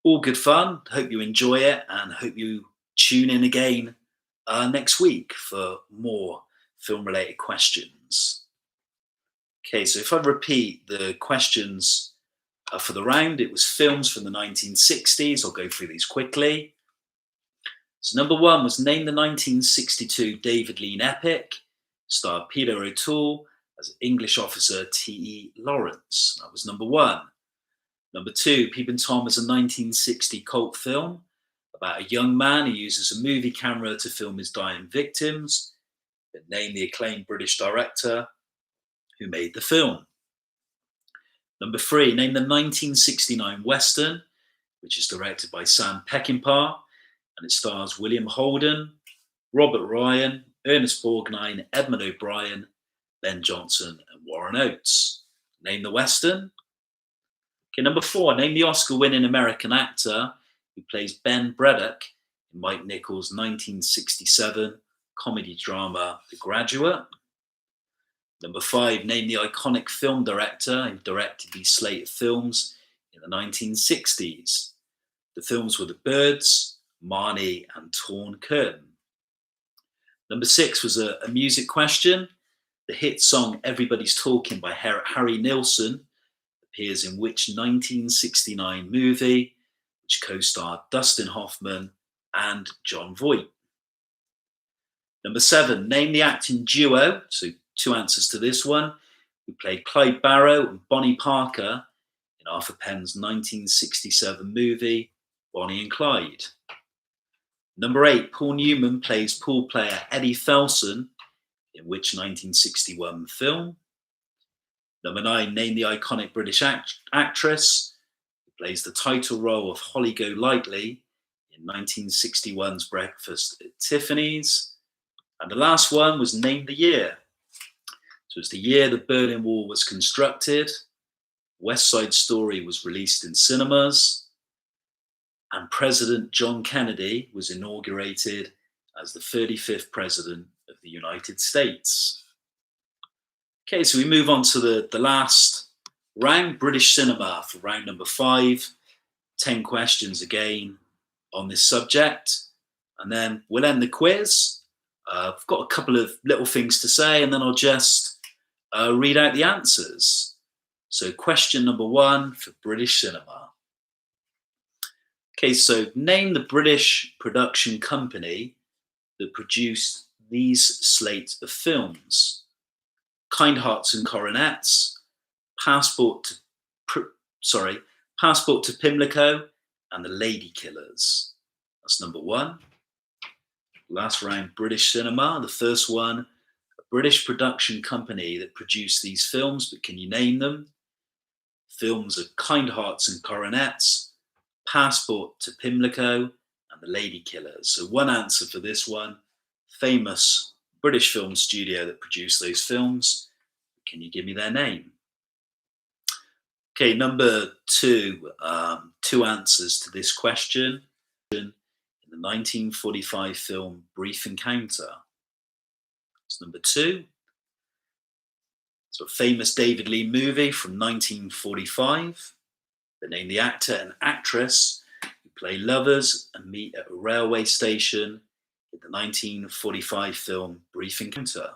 All good fun. Hope you enjoy it, and hope you tune in again next week for more film-related questions. Okay, so if I repeat the questions for the round, it was films from the 1960s. I'll go through these quickly. So number 1 was name the 1962 David Lean epic, starred Peter O'Toole as English officer T.E. Lawrence. That was number 1. Number 2, Peeping Tom is a 1960 cult film about a young man who uses a movie camera to film his dying victims, but name the acclaimed British director who made the film. Number 3, name the 1969 Western, which is directed by Sam Peckinpah, and it stars William Holden, Robert Ryan, Ernest Borgnine, Edmund O'Brien, Ben Johnson, and Warren Oates. Name the Western. Okay, number 4, name the Oscar-winning American actor who plays Ben Braddock in Mike Nichols' 1967 comedy drama The Graduate. Number 5, name the iconic film director who directed these slate of films in the 1960s. The films were The Birds, Marnie, and Torn Curtain. Number 6 was a music question. The hit song Everybody's Talking by Harry Nilsson appears in which 1969 movie, which co-starred Dustin Hoffman and Jon Voight? Number 7, name the acting duo, so 2 answers to this one, who played Clyde Barrow and Bonnie Parker in Arthur Penn's 1967 movie, Bonnie and Clyde. Number 8, Paul Newman plays pool player Eddie Felson in which 1961 film? Number 9, name the iconic British actress who plays the title role of Holly Golightly in 1961's Breakfast at Tiffany's. And the last one was name the year. So it's the year the Berlin Wall was constructed, West Side Story was released in cinemas, and President John Kennedy was inaugurated as the 35th President of the United States. Okay, so we move on to the last round, British cinema, for round number 5. 10 questions again on this subject. And then we'll end the quiz. I've got a couple of little things to say, and then I'll just read out the answers. So, question number 1 for British cinema. Okay, so name the British production company that produced these slate of films: Kind Hearts and Coronets, Passport to Passport to Pimlico, and The Lady Killers. That's number 1. Last round, British cinema. The first one, a British production company that produced these films, but can you name them? Films are Kind Hearts and Coronets, Passport to Pimlico, and The Lady Killers. So one answer for this one: famous British film studio that produced those films. Can you give me their name? Okay, number 2, 2 answers to this question. In the 1945 film Brief Encounter. It's number 2. So a famous David Lee movie from 1945. They name the actor and actress who play lovers and meet at a railway station in the 1945 film Brief Encounter.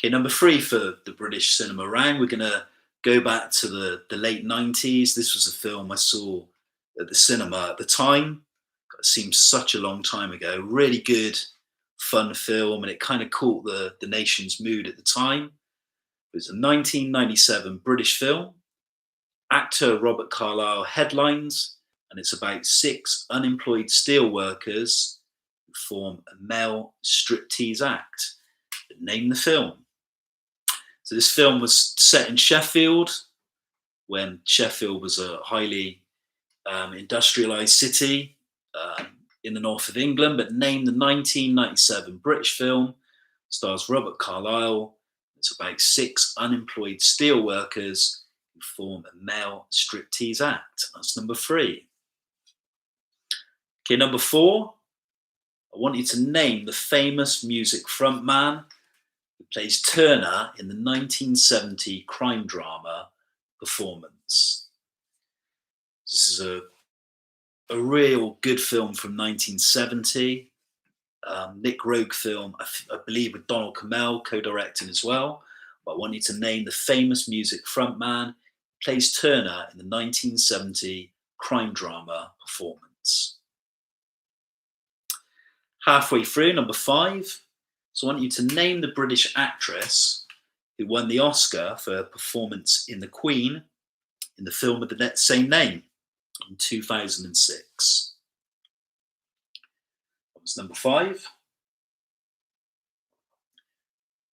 Okay, number 3 for the British cinema round, we're going to go back to the late 90s. This was a film I saw at the cinema at the time. It seems such a long time ago. Really good, fun film, and it kind of caught the nation's mood at the time. It was a 1997 British film. Actor Robert Carlyle headlines, and it's about 6 unemployed steel workers who form a male striptease act. But name the film. So this film was set in Sheffield, when Sheffield was a highly industrialised city in the north of England. But name the 1997 British film. Stars Robert Carlyle. It's about 6 unemployed steel workers who form a male striptease act. That's number 3. Okay, number 4. I want you to name the famous music frontman who plays Turner in the 1970 crime drama Performance. This is a real good film from 1970. Nick Rogue film, I believe, with Donald Cammell co-directing as well. But I want you to name the famous music frontman who plays Turner in the 1970 crime drama Performance. Halfway through, number 5. So I want you to name the British actress who won the Oscar for her performance in The Queen in the film with the same name in 2006. That was number 5.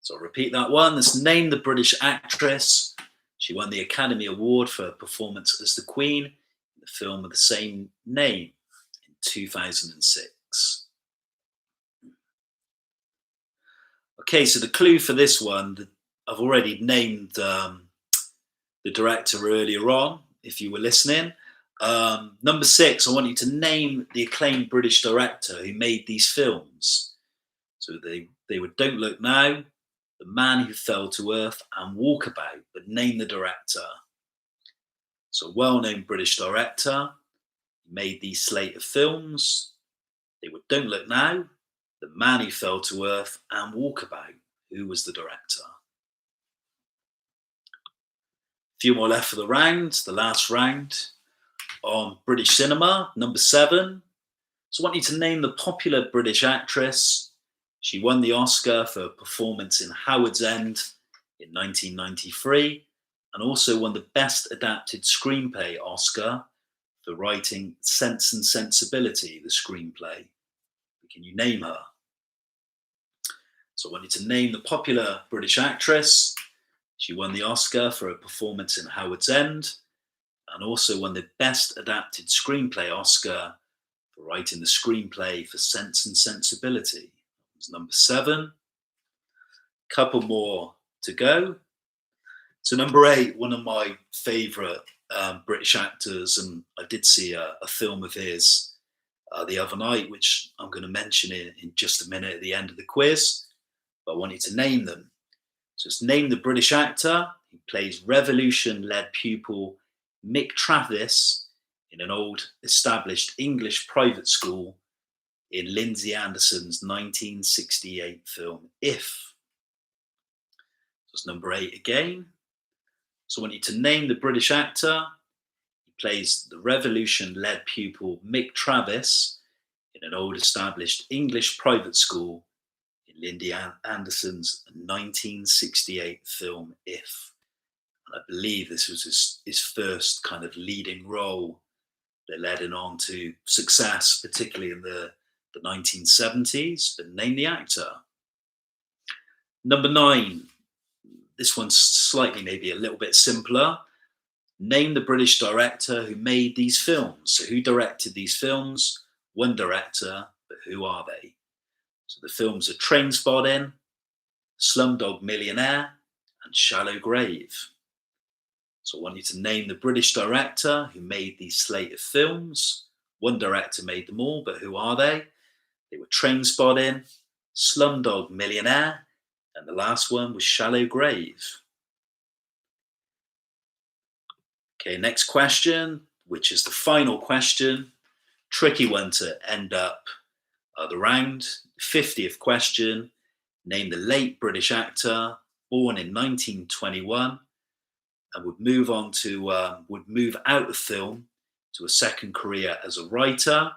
So I'll repeat that one. Let's name the British actress. She won the Academy Award for her performance as the Queen in the film with the same name in 2006. Okay, so the clue for this one, I've already named the director earlier on, if you were listening. Number 6, I want you to name the acclaimed British director who made these films. So they were Don't Look Now, The Man Who Fell to Earth, and Walkabout, but name the director. So a well-known British director who made these slate of films. They were Don't Look Now, The Man Who Fell to Earth, and Walkabout. Who was the director? A few more left for the round, the last round on British cinema. Number 7. So I want you to name the popular British actress. She won the Oscar for her performance in Howard's End in 1993, and also won the Best Adapted Screenplay Oscar for writing Sense and Sensibility, the screenplay. Can you name her? So I want you to name the popular British actress. She won the Oscar for her performance in Howard's End, and also won the Best Adapted Screenplay Oscar for writing the screenplay for Sense and Sensibility. That was number 7. Couple more to go. So number 8, one of my favourite British actors, and I did see a film of his the other night, which I'm going to mention in just a minute at the end of the quiz. But I want you to name them. So it's name the British actor who plays revolution-led pupil Mick Travis in an old established English private school in Lindsay Anderson's 1968 film If. So it's number 8 again. So I want you to name the British actor who plays the revolution-led pupil Mick Travis in an old established English private school in Lindsay Anderson's 1968 film If. And I believe this was his first kind of leading role that led him on to success, particularly in the 1970s. But name the actor. Number 9. This one's slightly maybe a little bit simpler. Name the British director who made these films. So who directed these films? One director, but who are they? So the films are Trainspotting, Slumdog Millionaire, and Shallow Grave. So I want you to name the British director who made these slate of films. One director made them all, but who are they? They were Trainspotting, Slumdog Millionaire, and the last one was Shallow Grave. Okay, next question, which is the final question. Tricky one to end up the round. 50th question. Name the late British actor born in 1921 and would move out of film to a second career as a writer.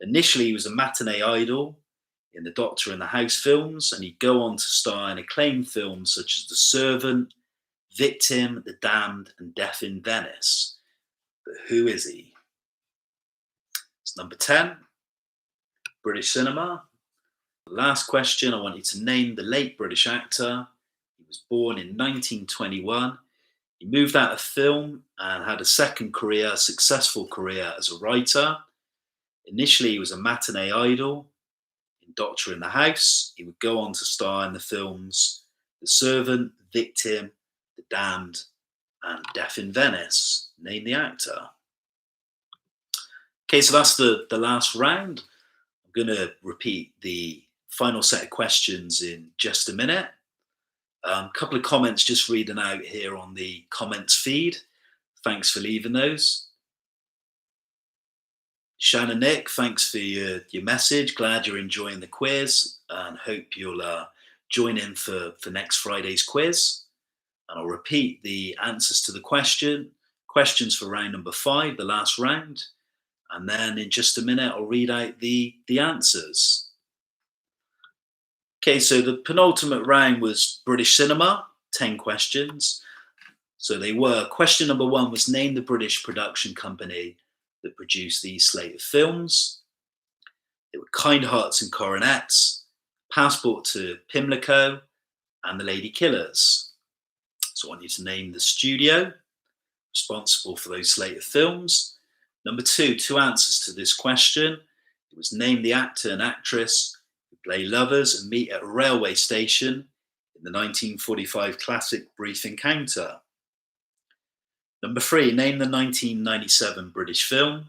Initially, he was a matinee idol in the Doctor in the House films, and he'd go on to star in acclaimed films such as The Servant, Victim, The Damned, and Death in Venice. But who is he? It's number 10, British cinema. The last question, I want you to name the late British actor. He was born in 1921. He moved out of film and had a second career, successful career as a writer. Initially, he was a matinee idol in Doctor in the House. He would go on to star in the films The Servant, Victim, The Damned, and Death in Venice. Name the actor. Okay, so that's the last round. I'm going to repeat the final set of questions in just a minute. A couple of comments just reading out here on the comments feed. Thanks for leaving those. Shannon Nick, thanks for your message. Glad you're enjoying the quiz and hope you'll join in for next Friday's quiz. And I'll repeat the answers to the questions for round number 5, the last round. And then in just a minute, I'll read out the answers. Okay, so the penultimate round was British cinema, 10 questions. So they were, question number 1 was name the British production company that produced these slate of films. They were Kind Hearts and Coronets, Passport to Pimlico, and The Lady Killers. So I want you to name the studio responsible for those slate of films. Number 2, 2 answers to this question. It was name the actor and actress who play lovers and meet at a railway station in the 1945 classic Brief Encounter. Number 3, name the 1997 British film.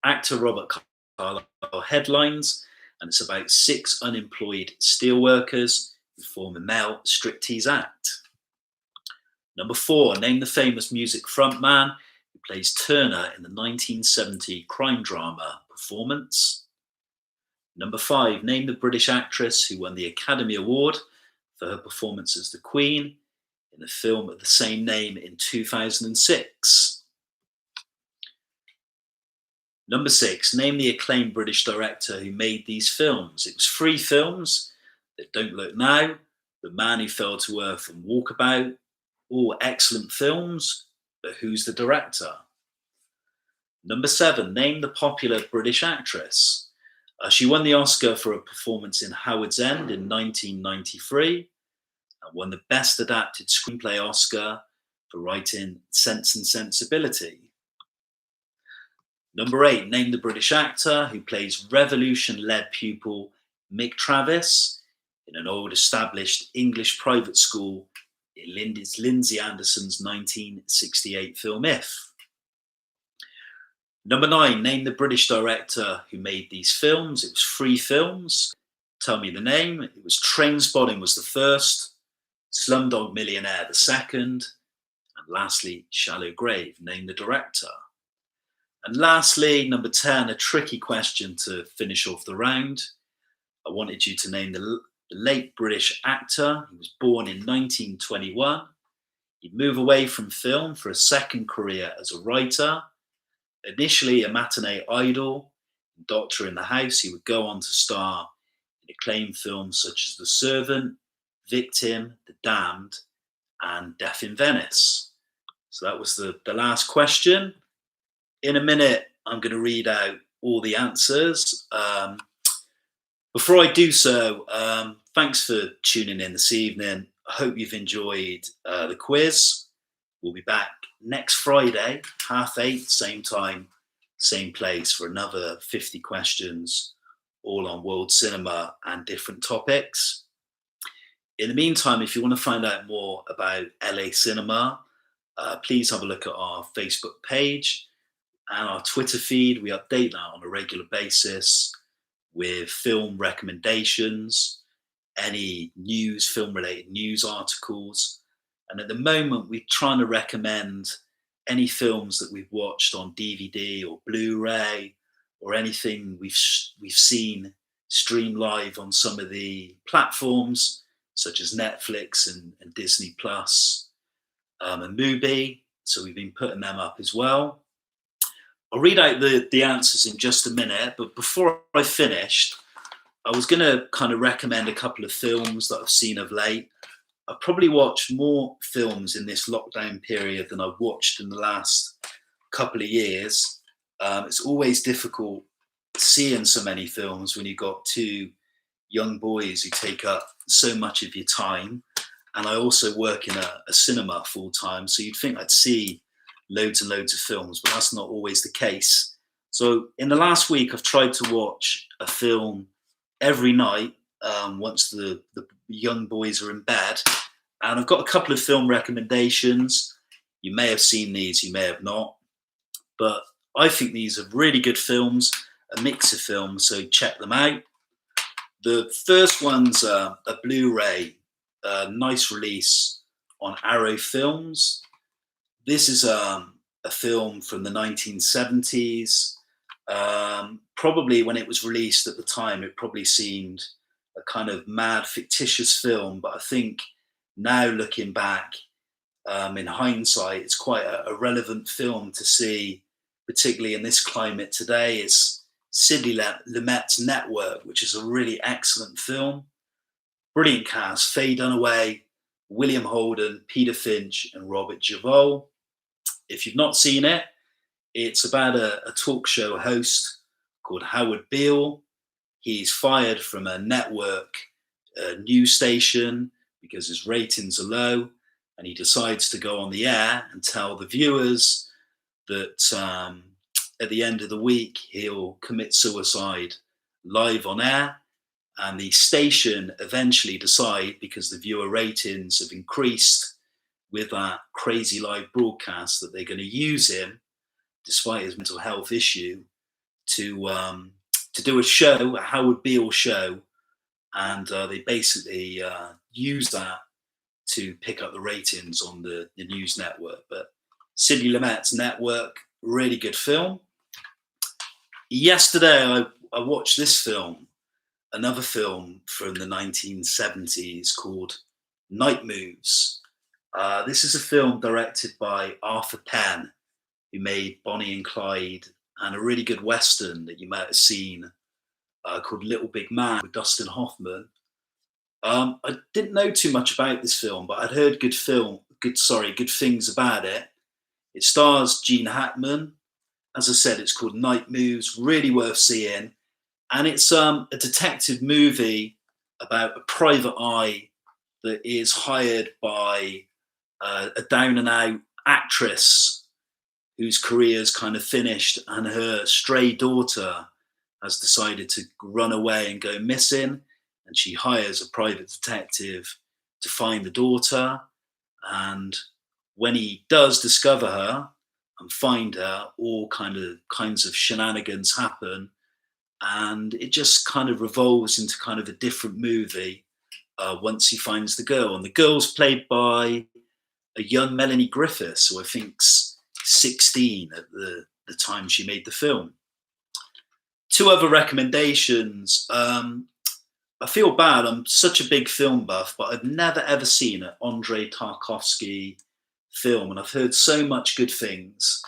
Actor Robert Carlyle headlines, and it's about 6 unemployed steelworkers who form a male striptease act. Number 4, name the famous music frontman who plays Turner in the 1970 crime drama Performance. Number 5, name the British actress who won the Academy Award for her performance as the Queen in a film of the same name in 2006. Number 6, name the acclaimed British director who made these films. It was 3 films: that Don't Look Now, The Man Who Fell to Earth, and Walkabout. All excellent films, but who's the director? Number 7, name the popular British actress. She won the Oscar for a performance in Howard's End in 1993 and won the Best Adapted Screenplay Oscar for writing Sense and Sensibility. Number 8, name the British actor who plays revolution-led pupil Mick Travis in an old established English private school in Lindsay Anderson's 1968 film If. Number 9, name the British director who made these films. It was 3 films. Tell me the name. It was Trainspotting was the first, Slumdog Millionaire the second, and lastly, Shallow Grave. Name the director. And lastly, number 10, a tricky question to finish off the round. I wanted you to name the late British actor. He was born in 1921. He'd move away from film for a second career as a writer. Initially a matinee idol, Doctor in the House, he would go on to star in acclaimed films such as The Servant, Victim, The Damned, and Death in Venice. So that was the last question. In a minute, I'm going to read out all the answers. Before I do so, thanks for tuning in this evening. I hope you've enjoyed the quiz. We'll be back next Friday, 8:30, same time, same place, for another 50 questions, all on world cinema and different topics. In the meantime, if you want to find out more about LA cinema, please have a look at our Facebook page and our Twitter feed. We update that on a regular basis with film recommendations, any news, film-related news articles. And at the moment, we're trying to recommend any films that we've watched on DVD or Blu-ray, or anything we've seen streamed live on some of the platforms, such as Netflix and Disney Plus and Mubi. So we've been putting them up as well. I'll read out the answers in just a minute, but before I finished, I was going to kind of recommend a couple of films that I've seen of late. I've probably watched more films in this lockdown period than I've watched in the last couple of years. It's always difficult seeing so many films when you've got two young boys who take up so much of your time. And I also work in a cinema full time, so you'd think I'd see loads and loads of films, but that's not always the case. So in the last week, I've tried to watch a film every night once the young boys are in bed. And I've got a couple of film recommendations. You may have seen these, you may have not. But I think these are really good films, a mix of films, so check them out. The first one's a Blu-ray, nice release on Arrow Films. This is a film from the 1970s. Probably when it was released at the time, it probably seemed a kind of mad, fictitious film. But I think now, looking back in hindsight, it's quite a relevant film to see, particularly in this climate today. It's Sidney Lumet's Network, which is a really excellent film. Brilliant cast: Faye Dunaway, William Holden, Peter Finch, and Robert Duvall. If you've not seen it, it's about a talk show host called Howard Beale. He's fired from a network news station because his ratings are low, and he decides to go on the air and tell the viewers that at the end of the week he'll commit suicide live on air. And the station eventually decide, because the viewer ratings have increased with that crazy live broadcast, that they're going to use him, despite his mental health issue, to do a show, a Howard Beale show, and they basically use that to pick up the ratings on the news network. But Sidney Lumet's Network, really good film. Yesterday, I watched this film, another film from the 1970s called Night Moves. This is a film directed by Arthur Penn, who made Bonnie and Clyde, and a really good Western that you might have seen called Little Big Man with Dustin Hoffman. I didn't know too much about this film, but I'd heard good things about it. It stars Gene Hackman. As I said, it's called Night Moves, really worth seeing. And it's a detective movie about a private eye that is hired by a down and out actress whose career's kind of finished, and her stray daughter has decided to run away and go missing, and she hires a private detective to find the daughter. And when he does discover her and find her, all kinds of shenanigans happen, and it just kind of revolves into kind of a different movie. once he finds the girl. And the girl's played by a young Melanie Griffiths, who I think's 16 at the time she made the film. Two other recommendations. I feel bad. I'm such a big film buff, but I've never ever seen an Andrei Tarkovsky film, and I've heard so much good things.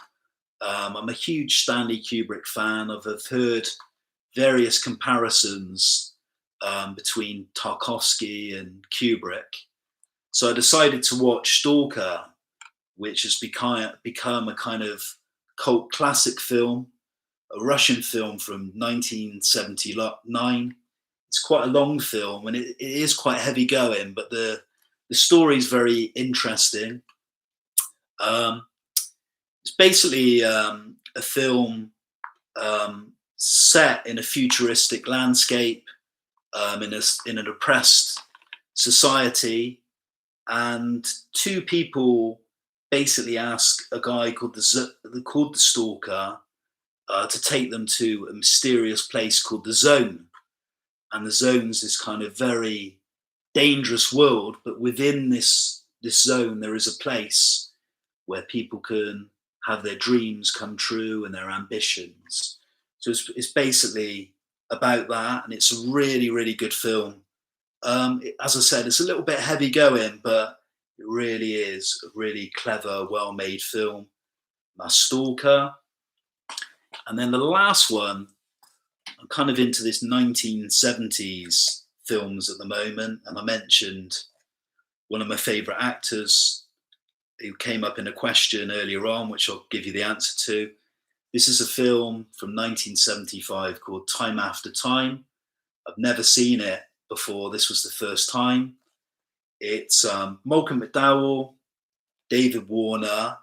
I'm a huge Stanley Kubrick fan. I've heard various comparisons between Tarkovsky and Kubrick. So I decided to watch Stalker, which has become a kind of cult classic film, a Russian film from 1979. It's quite a long film, and it is quite heavy going, but the story is very interesting. Um, it's basically a film set in a futuristic landscape in an oppressed society, and two people basically ask a guy called the Stalker to take them to a mysterious place called the Zone. And the Zone's this kind of very dangerous world, but within this zone there is a place where people can have their dreams come true and their ambitions. So it's basically about that, and it's a really, really good film. As I said, it's a little bit heavy going, but it really is a really clever, well-made film. That's Stalker. And then the last one, I'm kind of into this 1970s films at the moment, and I mentioned one of my favourite actors who came up in a question earlier on, which I'll give you the answer to. This is a film from 1975 called Time After Time. I've never seen it before. This was the first time. It's Malcolm McDowell, David Warner,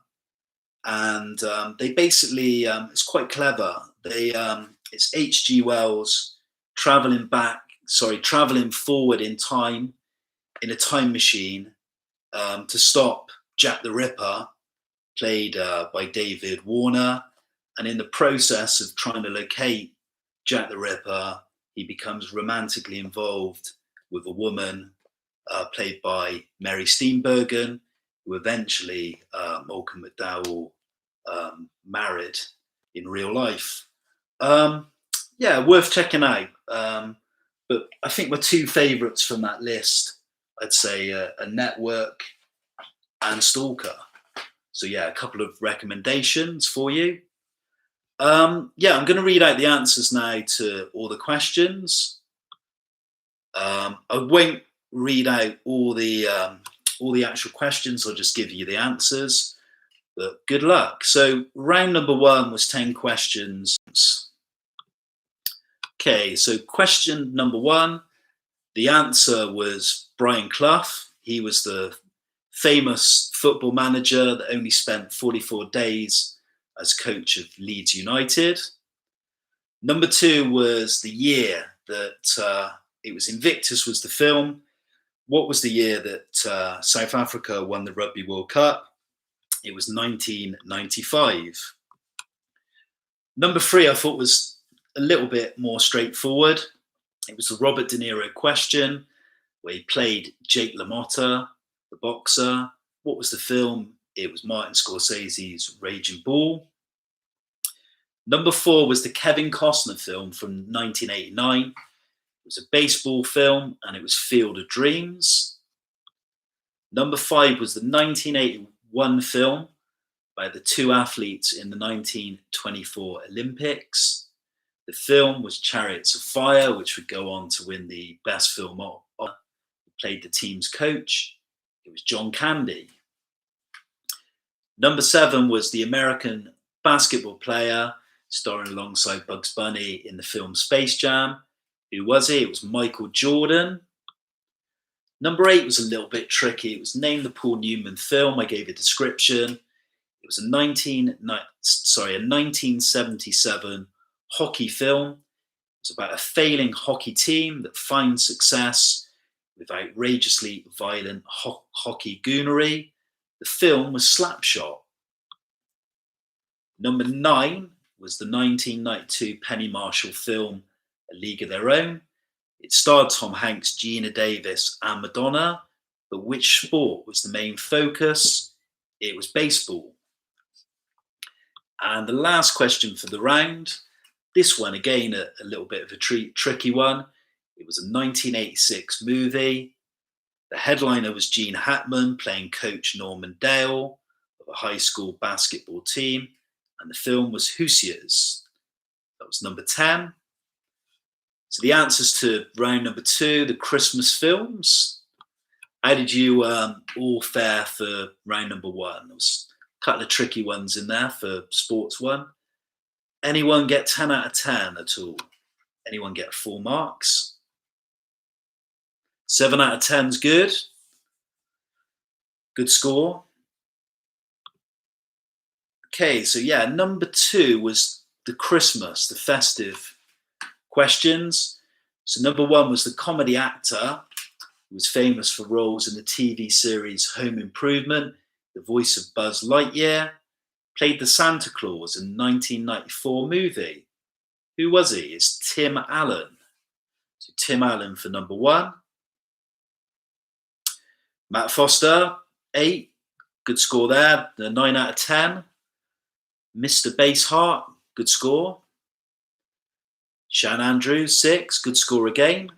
and they basically, it's quite clever. It's H.G. Wells traveling forward in time in a time machine to stop Jack the Ripper, played by David Warner. And in the process of trying to locate Jack the Ripper, he becomes romantically involved with a woman played by Mary Steenburgen, who eventually Malcolm McDowell married in real life. Yeah, worth checking out. But I think my two favourites from that list, I'd say a Network and Stalker. So yeah, a couple of recommendations for you. Yeah, I'm going to read out the answers now to all the questions. I won't read out all the actual questions. I'll just give you the answers. But good luck. So round number one was 10 questions. Okay, so question number one, the answer was Brian Clough. He was the famous football manager that only spent 44 days as coach of Leeds United. Number two was the year that it was Invictus was the film. What was the year that South Africa won the Rugby World Cup? It was 1995. Number three, I thought was a little bit more straightforward. It was the Robert De Niro question, where he played Jake LaMotta, the boxer. What was the film? It was Martin Scorsese's Raging Bull. Number four was the Kevin Costner film from 1989. It was a baseball film, and it was Field of Dreams. Number five was the 1981 film by the two athletes in the 1924 Olympics. The film was Chariots of Fire, which would go on to win the Best Film Oscar. He played the team's coach. It was John Candy. Number seven was the American basketball player, starring alongside Bugs Bunny in the film Space Jam. Who was he? It was Michael Jordan. Number eight was a little bit tricky. It was Name the Paul Newman film. I gave a description. It was a 1977 hockey film. It was about a failing hockey team that finds success with outrageously violent hockey goonery. The film was Slapshot. Number nine was the 1992 Penny Marshall film A League of Their Own. It starred Tom Hanks, Gina Davis, and Madonna. But which sport was the main focus? It was baseball. And the last question for the round, this one again, a little bit of a tricky one. It was a 1986 movie. The headliner was Gene Hackman playing Coach Norman Dale of a high school basketball team, and the film was Hoosiers. That was number 10. So the answers to round number 2, the Christmas films. How did you all fare for round number 1? There was a couple of tricky ones in there for sports 1. Anyone get 10 out of 10 at all? Anyone get full marks? 7 out of 10's good. Good score. Okay, so yeah, number 2 was the Christmas, the festive questions. So number 1 was the comedy actor who was famous for roles in the TV series Home Improvement, the voice of Buzz Lightyear, played the Santa Claus in the 1994 movie. Who was he? It's Tim Allen. So Tim Allen for number 1. Matt Foster, 8. Good score there. 9 out of 10. Mr. Baseheart, good score. Shan Andrews, 6. Good score again.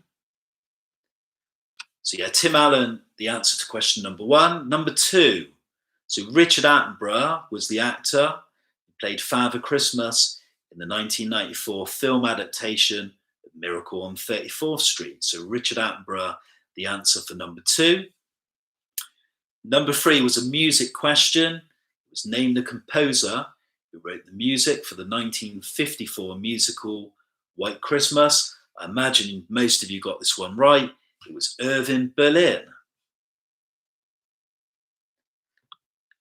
So yeah, Tim Allen, the answer to question number 1. Number 2. So Richard Attenborough was the actor who played Father Christmas in the 1994 film adaptation of Miracle on 34th Street. So Richard Attenborough, the answer for number 2. Number 3 was a music question. It was name the composer who wrote the music for the 1954 musical White Christmas. I imagine most of you got this one right. It was Irving Berlin.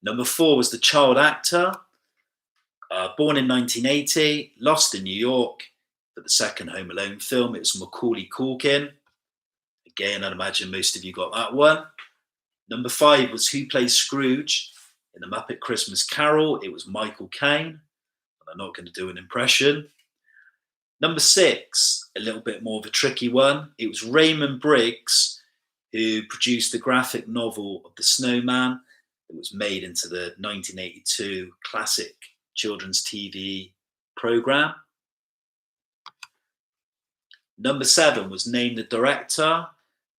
Number 4 was the child actor. Born in 1980, lost in New York for the second Home Alone film. It was Macaulay Culkin. Again, I'd imagine most of you got that one. Number 5 was who plays Scrooge in The Muppet Christmas Carol. It was Michael Caine. I'm not going to do an impression. Number 6, a little bit more of a tricky one. It was Raymond Briggs who produced the graphic novel of The Snowman that was made into the 1982 classic children's TV program. Number 7 was name the director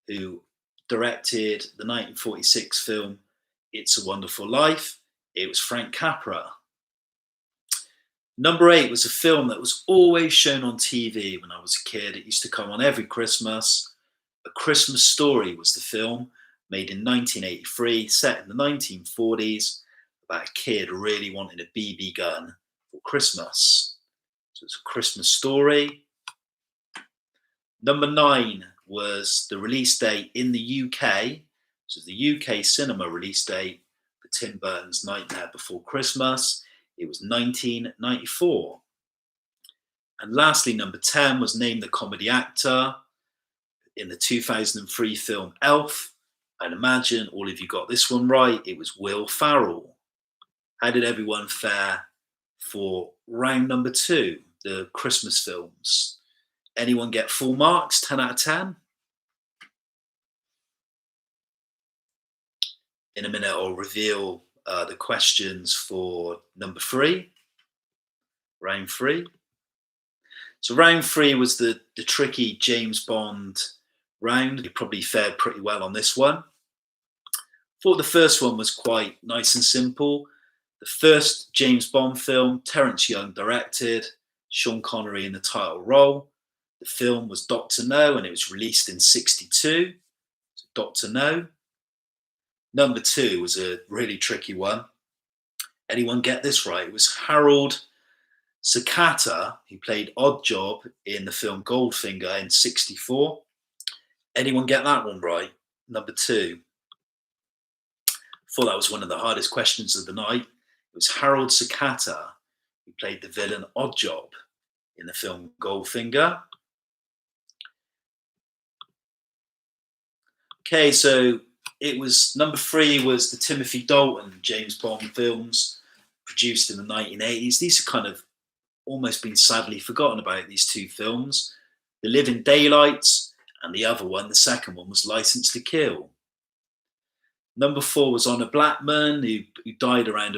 who directed the 1946 film It's a Wonderful Life. It was Frank Capra. Number 8 was a film that was always shown on TV when I was a kid. It used to come on every Christmas. A Christmas Story was the film, made in 1983, set in the 1940s, about a kid really wanting a BB gun for Christmas. So it's a Christmas Story. Number 9 was the release date in the UK. So the UK cinema release date for Tim Burton's Nightmare Before Christmas. It was 1994. And lastly, number 10 was name the comedy actor in the 2003 film Elf. I'd imagine all of you got this one right. It was Will Ferrell. How did everyone fare for round number 2, the Christmas films? Anyone get full marks, 10 out of 10? In a minute, I'll reveal the questions for number 3, round 3. So round 3 was the tricky James Bond round. You probably fared pretty well on this one. Thought the first one was quite nice and simple. The first James Bond film, Terence Young directed, Sean Connery in the title role. The film was Dr. No, and it was released in 1962. So Dr. No. Number 2 was a really tricky one. Anyone get this right? It was Harold Sakata, who played Oddjob in the film Goldfinger in 1964. Anyone get that one right? Number 2. Thought that was one of the hardest questions of the night. It was Harold Sakata, who played the villain Oddjob in the film Goldfinger. Okay, so it was number 3 was the Timothy Dalton James Bond films produced in the 1980s. These have kind of almost been sadly forgotten about, these 2 films. The Living Daylights And the other one, the second one, was License to Kill. Number 4 was Honor Blackman, who died around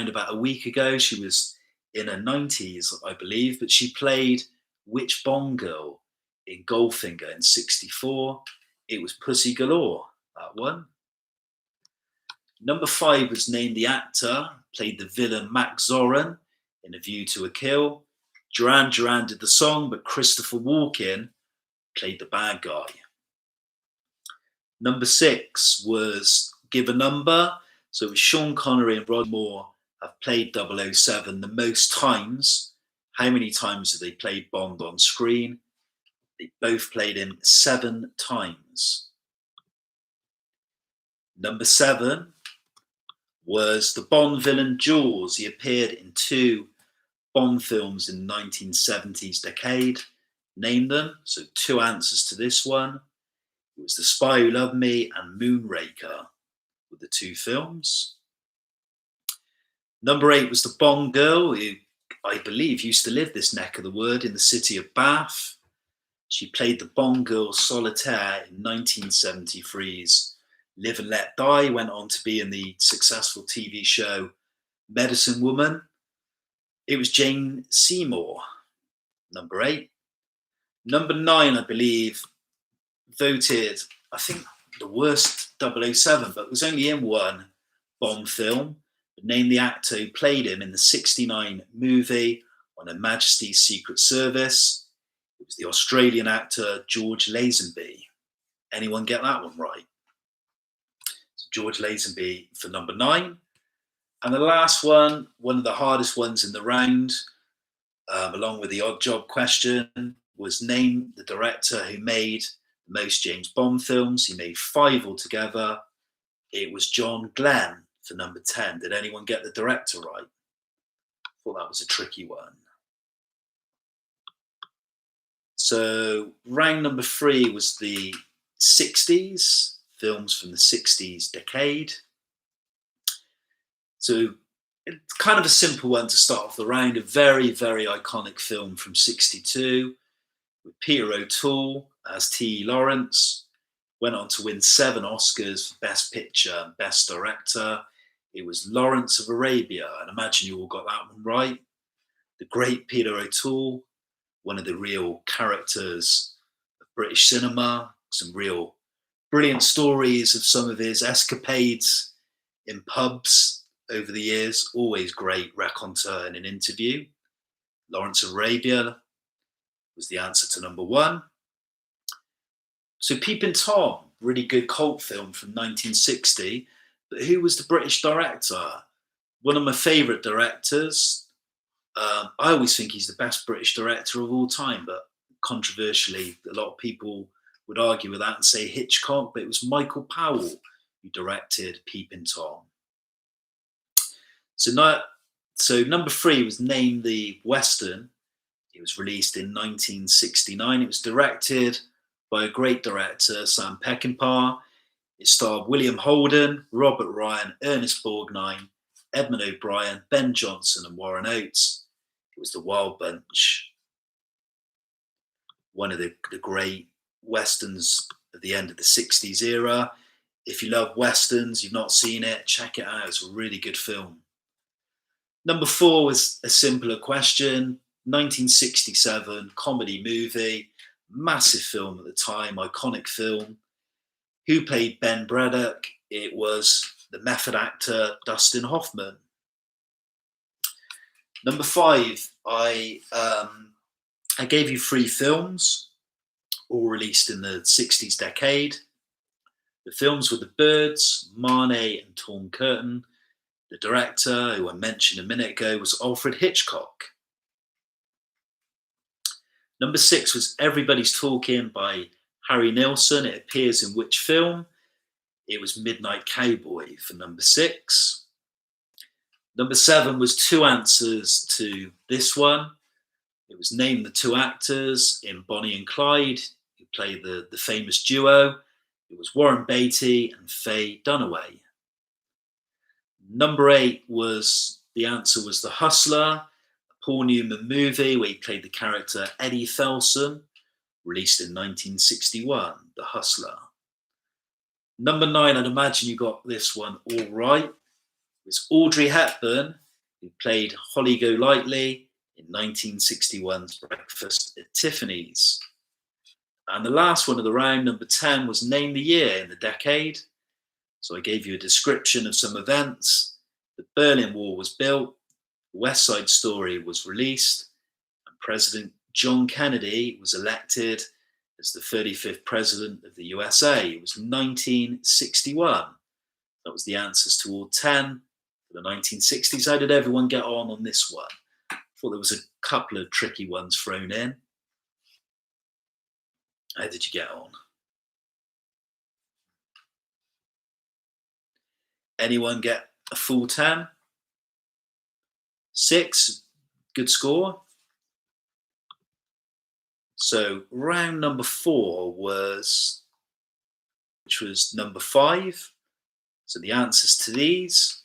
about a week ago. She was in her 90s, I believe, but she played which Bond girl in Goldfinger in '64? It was Pussy Galore, that one. Number 5 was named the actor, played the villain Max Zorin in A View to a Kill. Duran Duran did the song, but Christopher Walken played the bad guy. Number 6 was Give a Number. So it was Sean Connery and Roger Moore have played 007 the most times. How many times have they played Bond on screen? They both played him 7 times. Number 7 was the Bond villain Jaws. He appeared in 2 Bond films in the 1970s decade. Name them. So 2 answers to this one. It was The Spy Who Loved Me and Moonraker were the 2 films. Number 8 was the Bond girl, who I believe used to live this neck of the wood in the city of Bath. She played the Bond girl Solitaire in 1973's Live and Let Die, went on to be in the successful TV show Medicine Woman. It was Jane Seymour, number 8. Number 9, I believe, voted, I think, the worst 007, but was only in 1 Bond film. Name the actor who played him in the '69 movie on Her Majesty's Secret Service. It was the Australian actor George Lazenby. Anyone get that one right? So George Lazenby for number 9. And the last one of the hardest ones in the round, along with the odd job question, was name the director who made the most James Bond films. He made 5 altogether. It was John Glenn for number 10. Did anyone get the director right? I thought that was a tricky one. So round number 3 was the 60s, films from the 60s decade. So it's kind of a simple one to start off the round. A very, very iconic film from '62 with Peter O'Toole as T.E. Lawrence. Went on to win 7 Oscars for Best Picture and Best Director. It was Lawrence of Arabia, and I imagine you all got that one right. The great Peter O'Toole, one of the real characters of British cinema, some real brilliant stories of some of his escapades in pubs over the years. Always great raconteur in an interview. Lawrence of Arabia was the answer to number 1. So Peeping Tom, really good cult film from 1960. But who was the British director? One of my favourite directors. I always think he's the best British director of all time, but controversially, a lot of people would argue with that and say Hitchcock, but it was Michael Powell who directed Peeping Tom. So number 3 was Name the Western. It was released in 1969. It was directed by a great director, Sam Peckinpah. It starred William Holden, Robert Ryan, Ernest Borgnine, Edmund O'Brien, Ben Jonson and Warren Oates. It was The Wild Bunch. One of the great westerns of the end of the 60s era. If you love westerns, you've not seen it, check it out. It's a really good film. Number 4 was a simpler question. 1967 comedy movie, massive film at the time, iconic film. Who played Ben Braddock? It was the method actor Dustin Hoffman. Number 5, I gave you 3 films, all released in the 60s decade. The films were The Birds, Marnie and Torn Curtain. The director, who I mentioned a minute ago, was Alfred Hitchcock. Number 6 was Everybody's Talking by Harry Nilsson. It appears in which film? It was Midnight Cowboy for number 6. Number 7 was 2 answers to this one. It was Name the 2 actors in Bonnie and Clyde, who played the famous duo. It was Warren Beatty and Faye Dunaway. Number 8 was, the answer was The Hustler, a Paul Newman movie where he played the character Eddie Felson. released in 1961, The Hustler. Number 9, I'd imagine you got this one all right. It's Audrey Hepburn, who played Holly Golightly in 1961's Breakfast at Tiffany's. And the last one of the round, number 10, was Name the Year in the Decade. So I gave you a description of some events. The Berlin Wall was built, West Side Story was released, and President John Kennedy was elected as the 35th President of the USA. It was 1961. That was the answers to all 10 for the 1960s. How did everyone get on this one? I thought there was a couple of tricky ones thrown in. How did you get on? Anyone get a full 10? 6, good score. So round number 4 which was number 5. So the answers to these,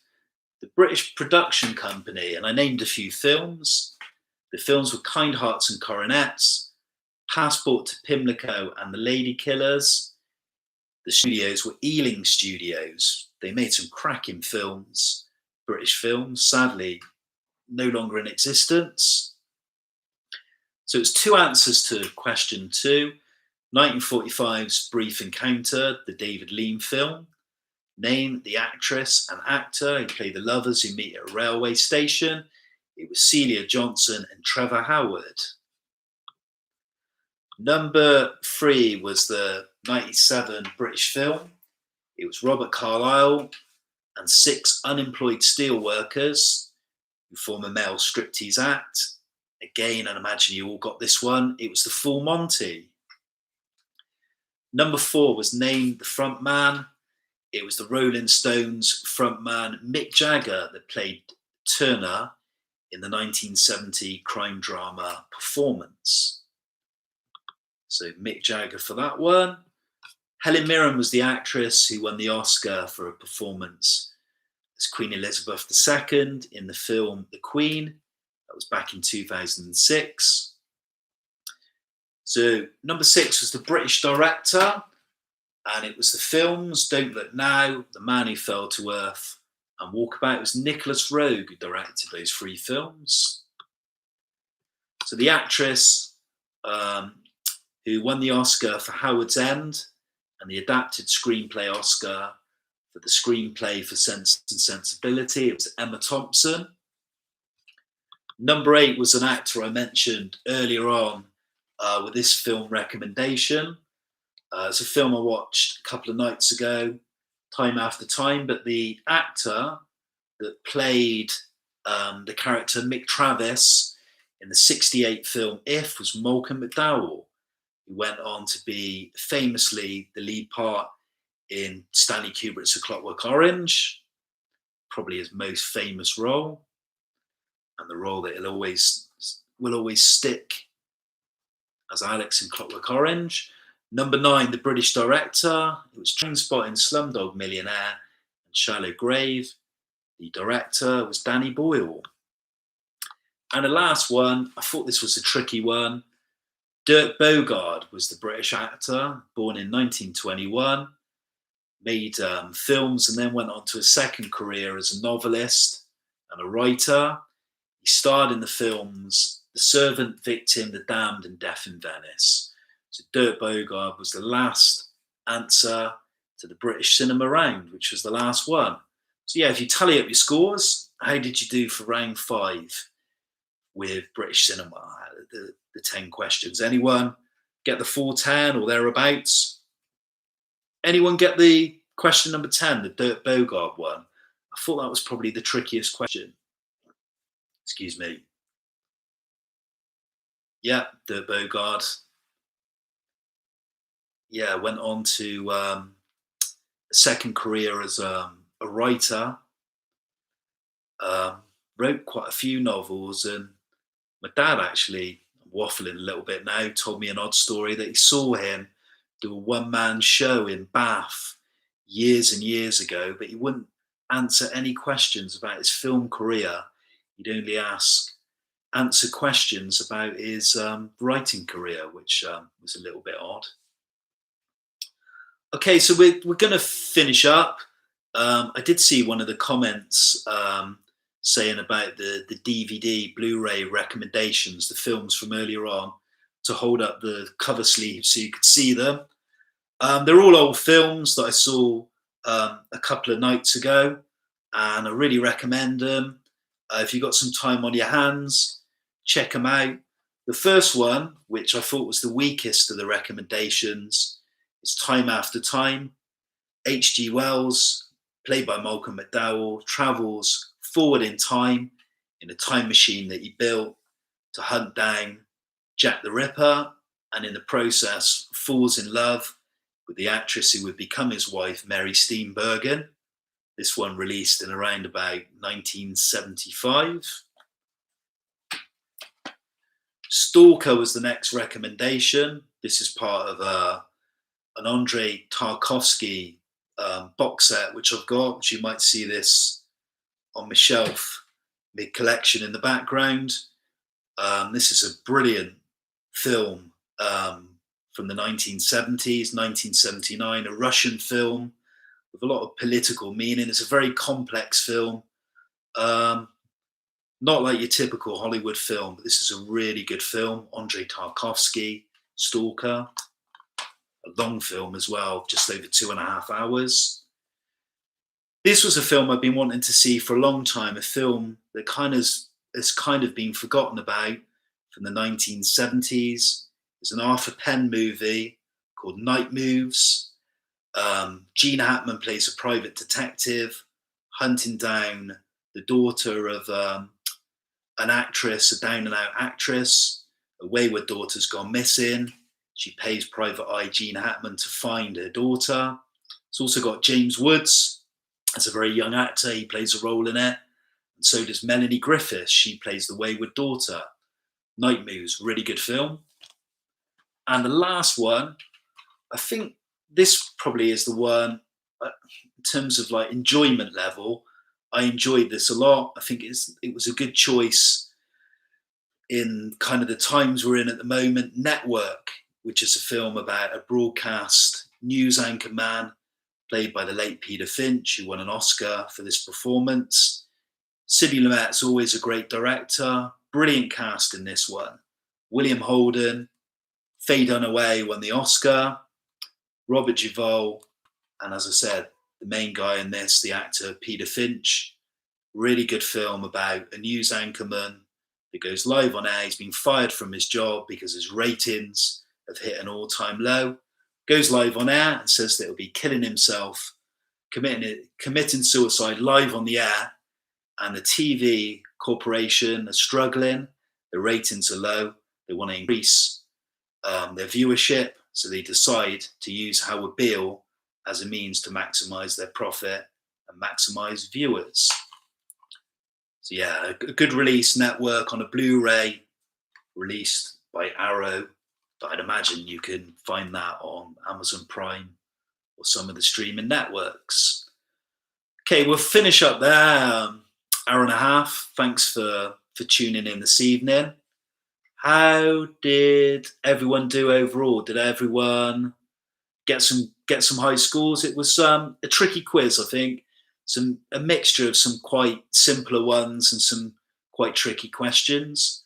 the British production company, and I named a few films. The films were Kind Hearts and Coronets, Passport to Pimlico and the Lady Killers. The studios were Ealing Studios. They made some cracking films, British films, sadly no longer in existence. So it's 2 answers to question 2. 1945's Brief Encounter, the David Lean film. Name the actress and actor who play the lovers who meet at a railway station. It was Celia Johnson and Trevor Howard. Number 3 was the 97 British film. It was Robert Carlyle and 6 unemployed steelworkers who form a male striptease act. Again, I'd imagine you all got this one. It was the Full Monty. Number 4 was Name the Frontman. It was the Rolling Stones frontman Mick Jagger that played Turner in the 1970 crime drama Performance. So Mick Jagger for that one. Helen Mirren was the actress who won the Oscar for a performance as Queen Elizabeth II in the film The Queen. That was back in 2006. So number 6 was the British director, and it was the films Don't Look Now, The Man Who Fell to Earth, and Walkabout. It was Nicholas Roeg who directed those 3 films. So the actress who won the Oscar for Howard's End and the adapted screenplay Oscar for the screenplay for Sense and Sensibility, it was Emma Thompson. Number 8 was an actor I mentioned earlier on with this film recommendation. It's a film I watched a couple of nights ago, time after time, but the actor that played the character Mick Travis in the 1968 film If was Malcolm McDowell, who went on to be famously the lead part in Stanley Kubrick's A Clockwork Orange, probably his most famous role, and the role that will always stick as Alex in Clockwork Orange. Number 9, the British director. It was Trainspotting, Slumdog Millionaire, and Shallow Grave. The director was Danny Boyle. And the last one, I thought this was a tricky one. Dirk Bogarde was the British actor, born in 1921, made films and then went on to a second career as a novelist and a writer. He starred in the films The Servant, Victim, The Damned, and Death in Venice. So Dirk Bogarde was the last answer to the British cinema round, which was the last one. So yeah, if you tally up your scores, how did you do for round 5 with British cinema? The 10 questions. Anyone get the full 10 or thereabouts? Anyone get the question number 10, the Dirk Bogarde one? I thought that was probably the trickiest question. Excuse me. Yeah, Dirk Bogarde. Yeah, went on to a second career as a writer. Wrote quite a few novels, and my dad actually, I'm waffling a little bit now, told me an odd story that he saw him do a one-man show in Bath years and years ago, but he wouldn't answer any questions about his film career. He'd only ask answer questions about his writing career, which was a little bit odd. Okay, so we're going to finish up. I did see one of the comments saying about the DVD, Blu-ray recommendations, the films from earlier on, to hold up the cover sleeve so you could see them. They're all old films that I saw a couple of nights ago, and I really recommend them. If you've got some time on your hands, check them out. The first one, which I thought was the weakest of the recommendations, is Time After Time. H.G. Wells, played by Malcolm McDowell, travels forward in time in a time machine that he built to hunt down Jack the Ripper, and in the process falls in love with the actress who would become his wife, Mary Steenburgen. This one released in around about 1975. Stalker was the next recommendation. This is part of an Andrei Tarkovsky box set, which I've got, which you might see this on my shelf, mid collection in the background. This is a brilliant film from the 1970s, 1979, a Russian film with a lot of political meaning. It's a very complex film, not like your typical Hollywood film, but this is a really good film. Andrei Tarkovsky, Stalker, a long film as well, just over 2.5 hours. This was a film I've been wanting to see for a long time, a film that has kind of been forgotten about from the 1970s. It's an Arthur Penn movie called Night Moves. Gene Hackman plays a private detective hunting down the daughter of an actress, a down-and-out actress. A wayward daughter's gone missing. She pays Private Eye Gene Hackman to find her daughter. It's also got James Woods as a very young actor. He plays a role in it. And so does Melanie Griffiths. She plays the wayward daughter. Night Moves, really good film. And the last one, I think this probably is the one, in terms of like enjoyment level, I enjoyed this a lot. I think it was a good choice in kind of the times we're in at the moment. Network, which is a film about a broadcast news anchor man played by the late Peter Finch, who won an Oscar for this performance. Sidney Lumet's always a great director. Brilliant cast in this one. William Holden, Faye Dunaway won the Oscar. Robert Duvall, and as I said, the main guy in this, the actor Peter Finch. Really good film about a news anchorman that goes live on air. He's been fired from his job because his ratings have hit an all-time low. Goes live on air and says that he'll be killing himself, committing suicide live on the air. And the TV corporation are struggling. The ratings are low. They want to increase their viewership. So they decide to use Howard Beale as a means to maximize their profit and maximize viewers. So yeah, a good release. Network on a Blu-ray released by Arrow. But I'd imagine you can find that on Amazon Prime or some of the streaming networks. Okay, we'll finish up there. Hour and a half. Thanks for tuning in this evening. How did everyone do overall? Did everyone get some high scores? It was a tricky quiz, I think. A mixture of some quite simpler ones and some quite tricky questions.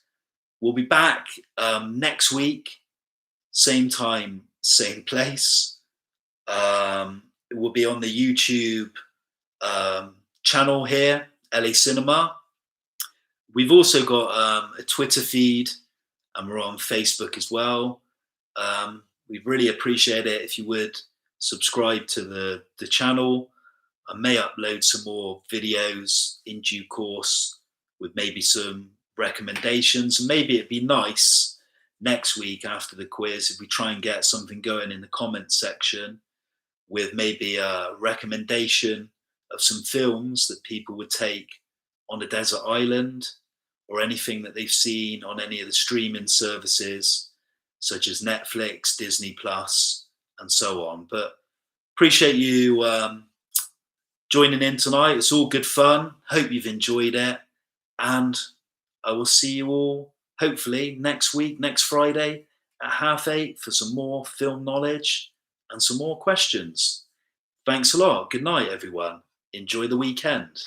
We'll be back next week, same time, same place. It will be on the YouTube channel here, LA Cinema. We've also got a Twitter feed, and we're on Facebook as well. We'd really appreciate it if you would subscribe to the channel. I may upload some more videos in due course with maybe some recommendations. And maybe it'd be nice next week after the quiz if we try and get something going in the comments section with maybe a recommendation of some films that people would take on a desert island, or anything that they've seen on any of the streaming services such as Netflix, Disney Plus, and so on. But appreciate you joining in tonight. It's all good fun. Hope you've enjoyed it, and I will see you all hopefully next week, next Friday at 8:30 for some more film knowledge and some more questions. Thanks a lot. Good night, everyone. Enjoy the weekend.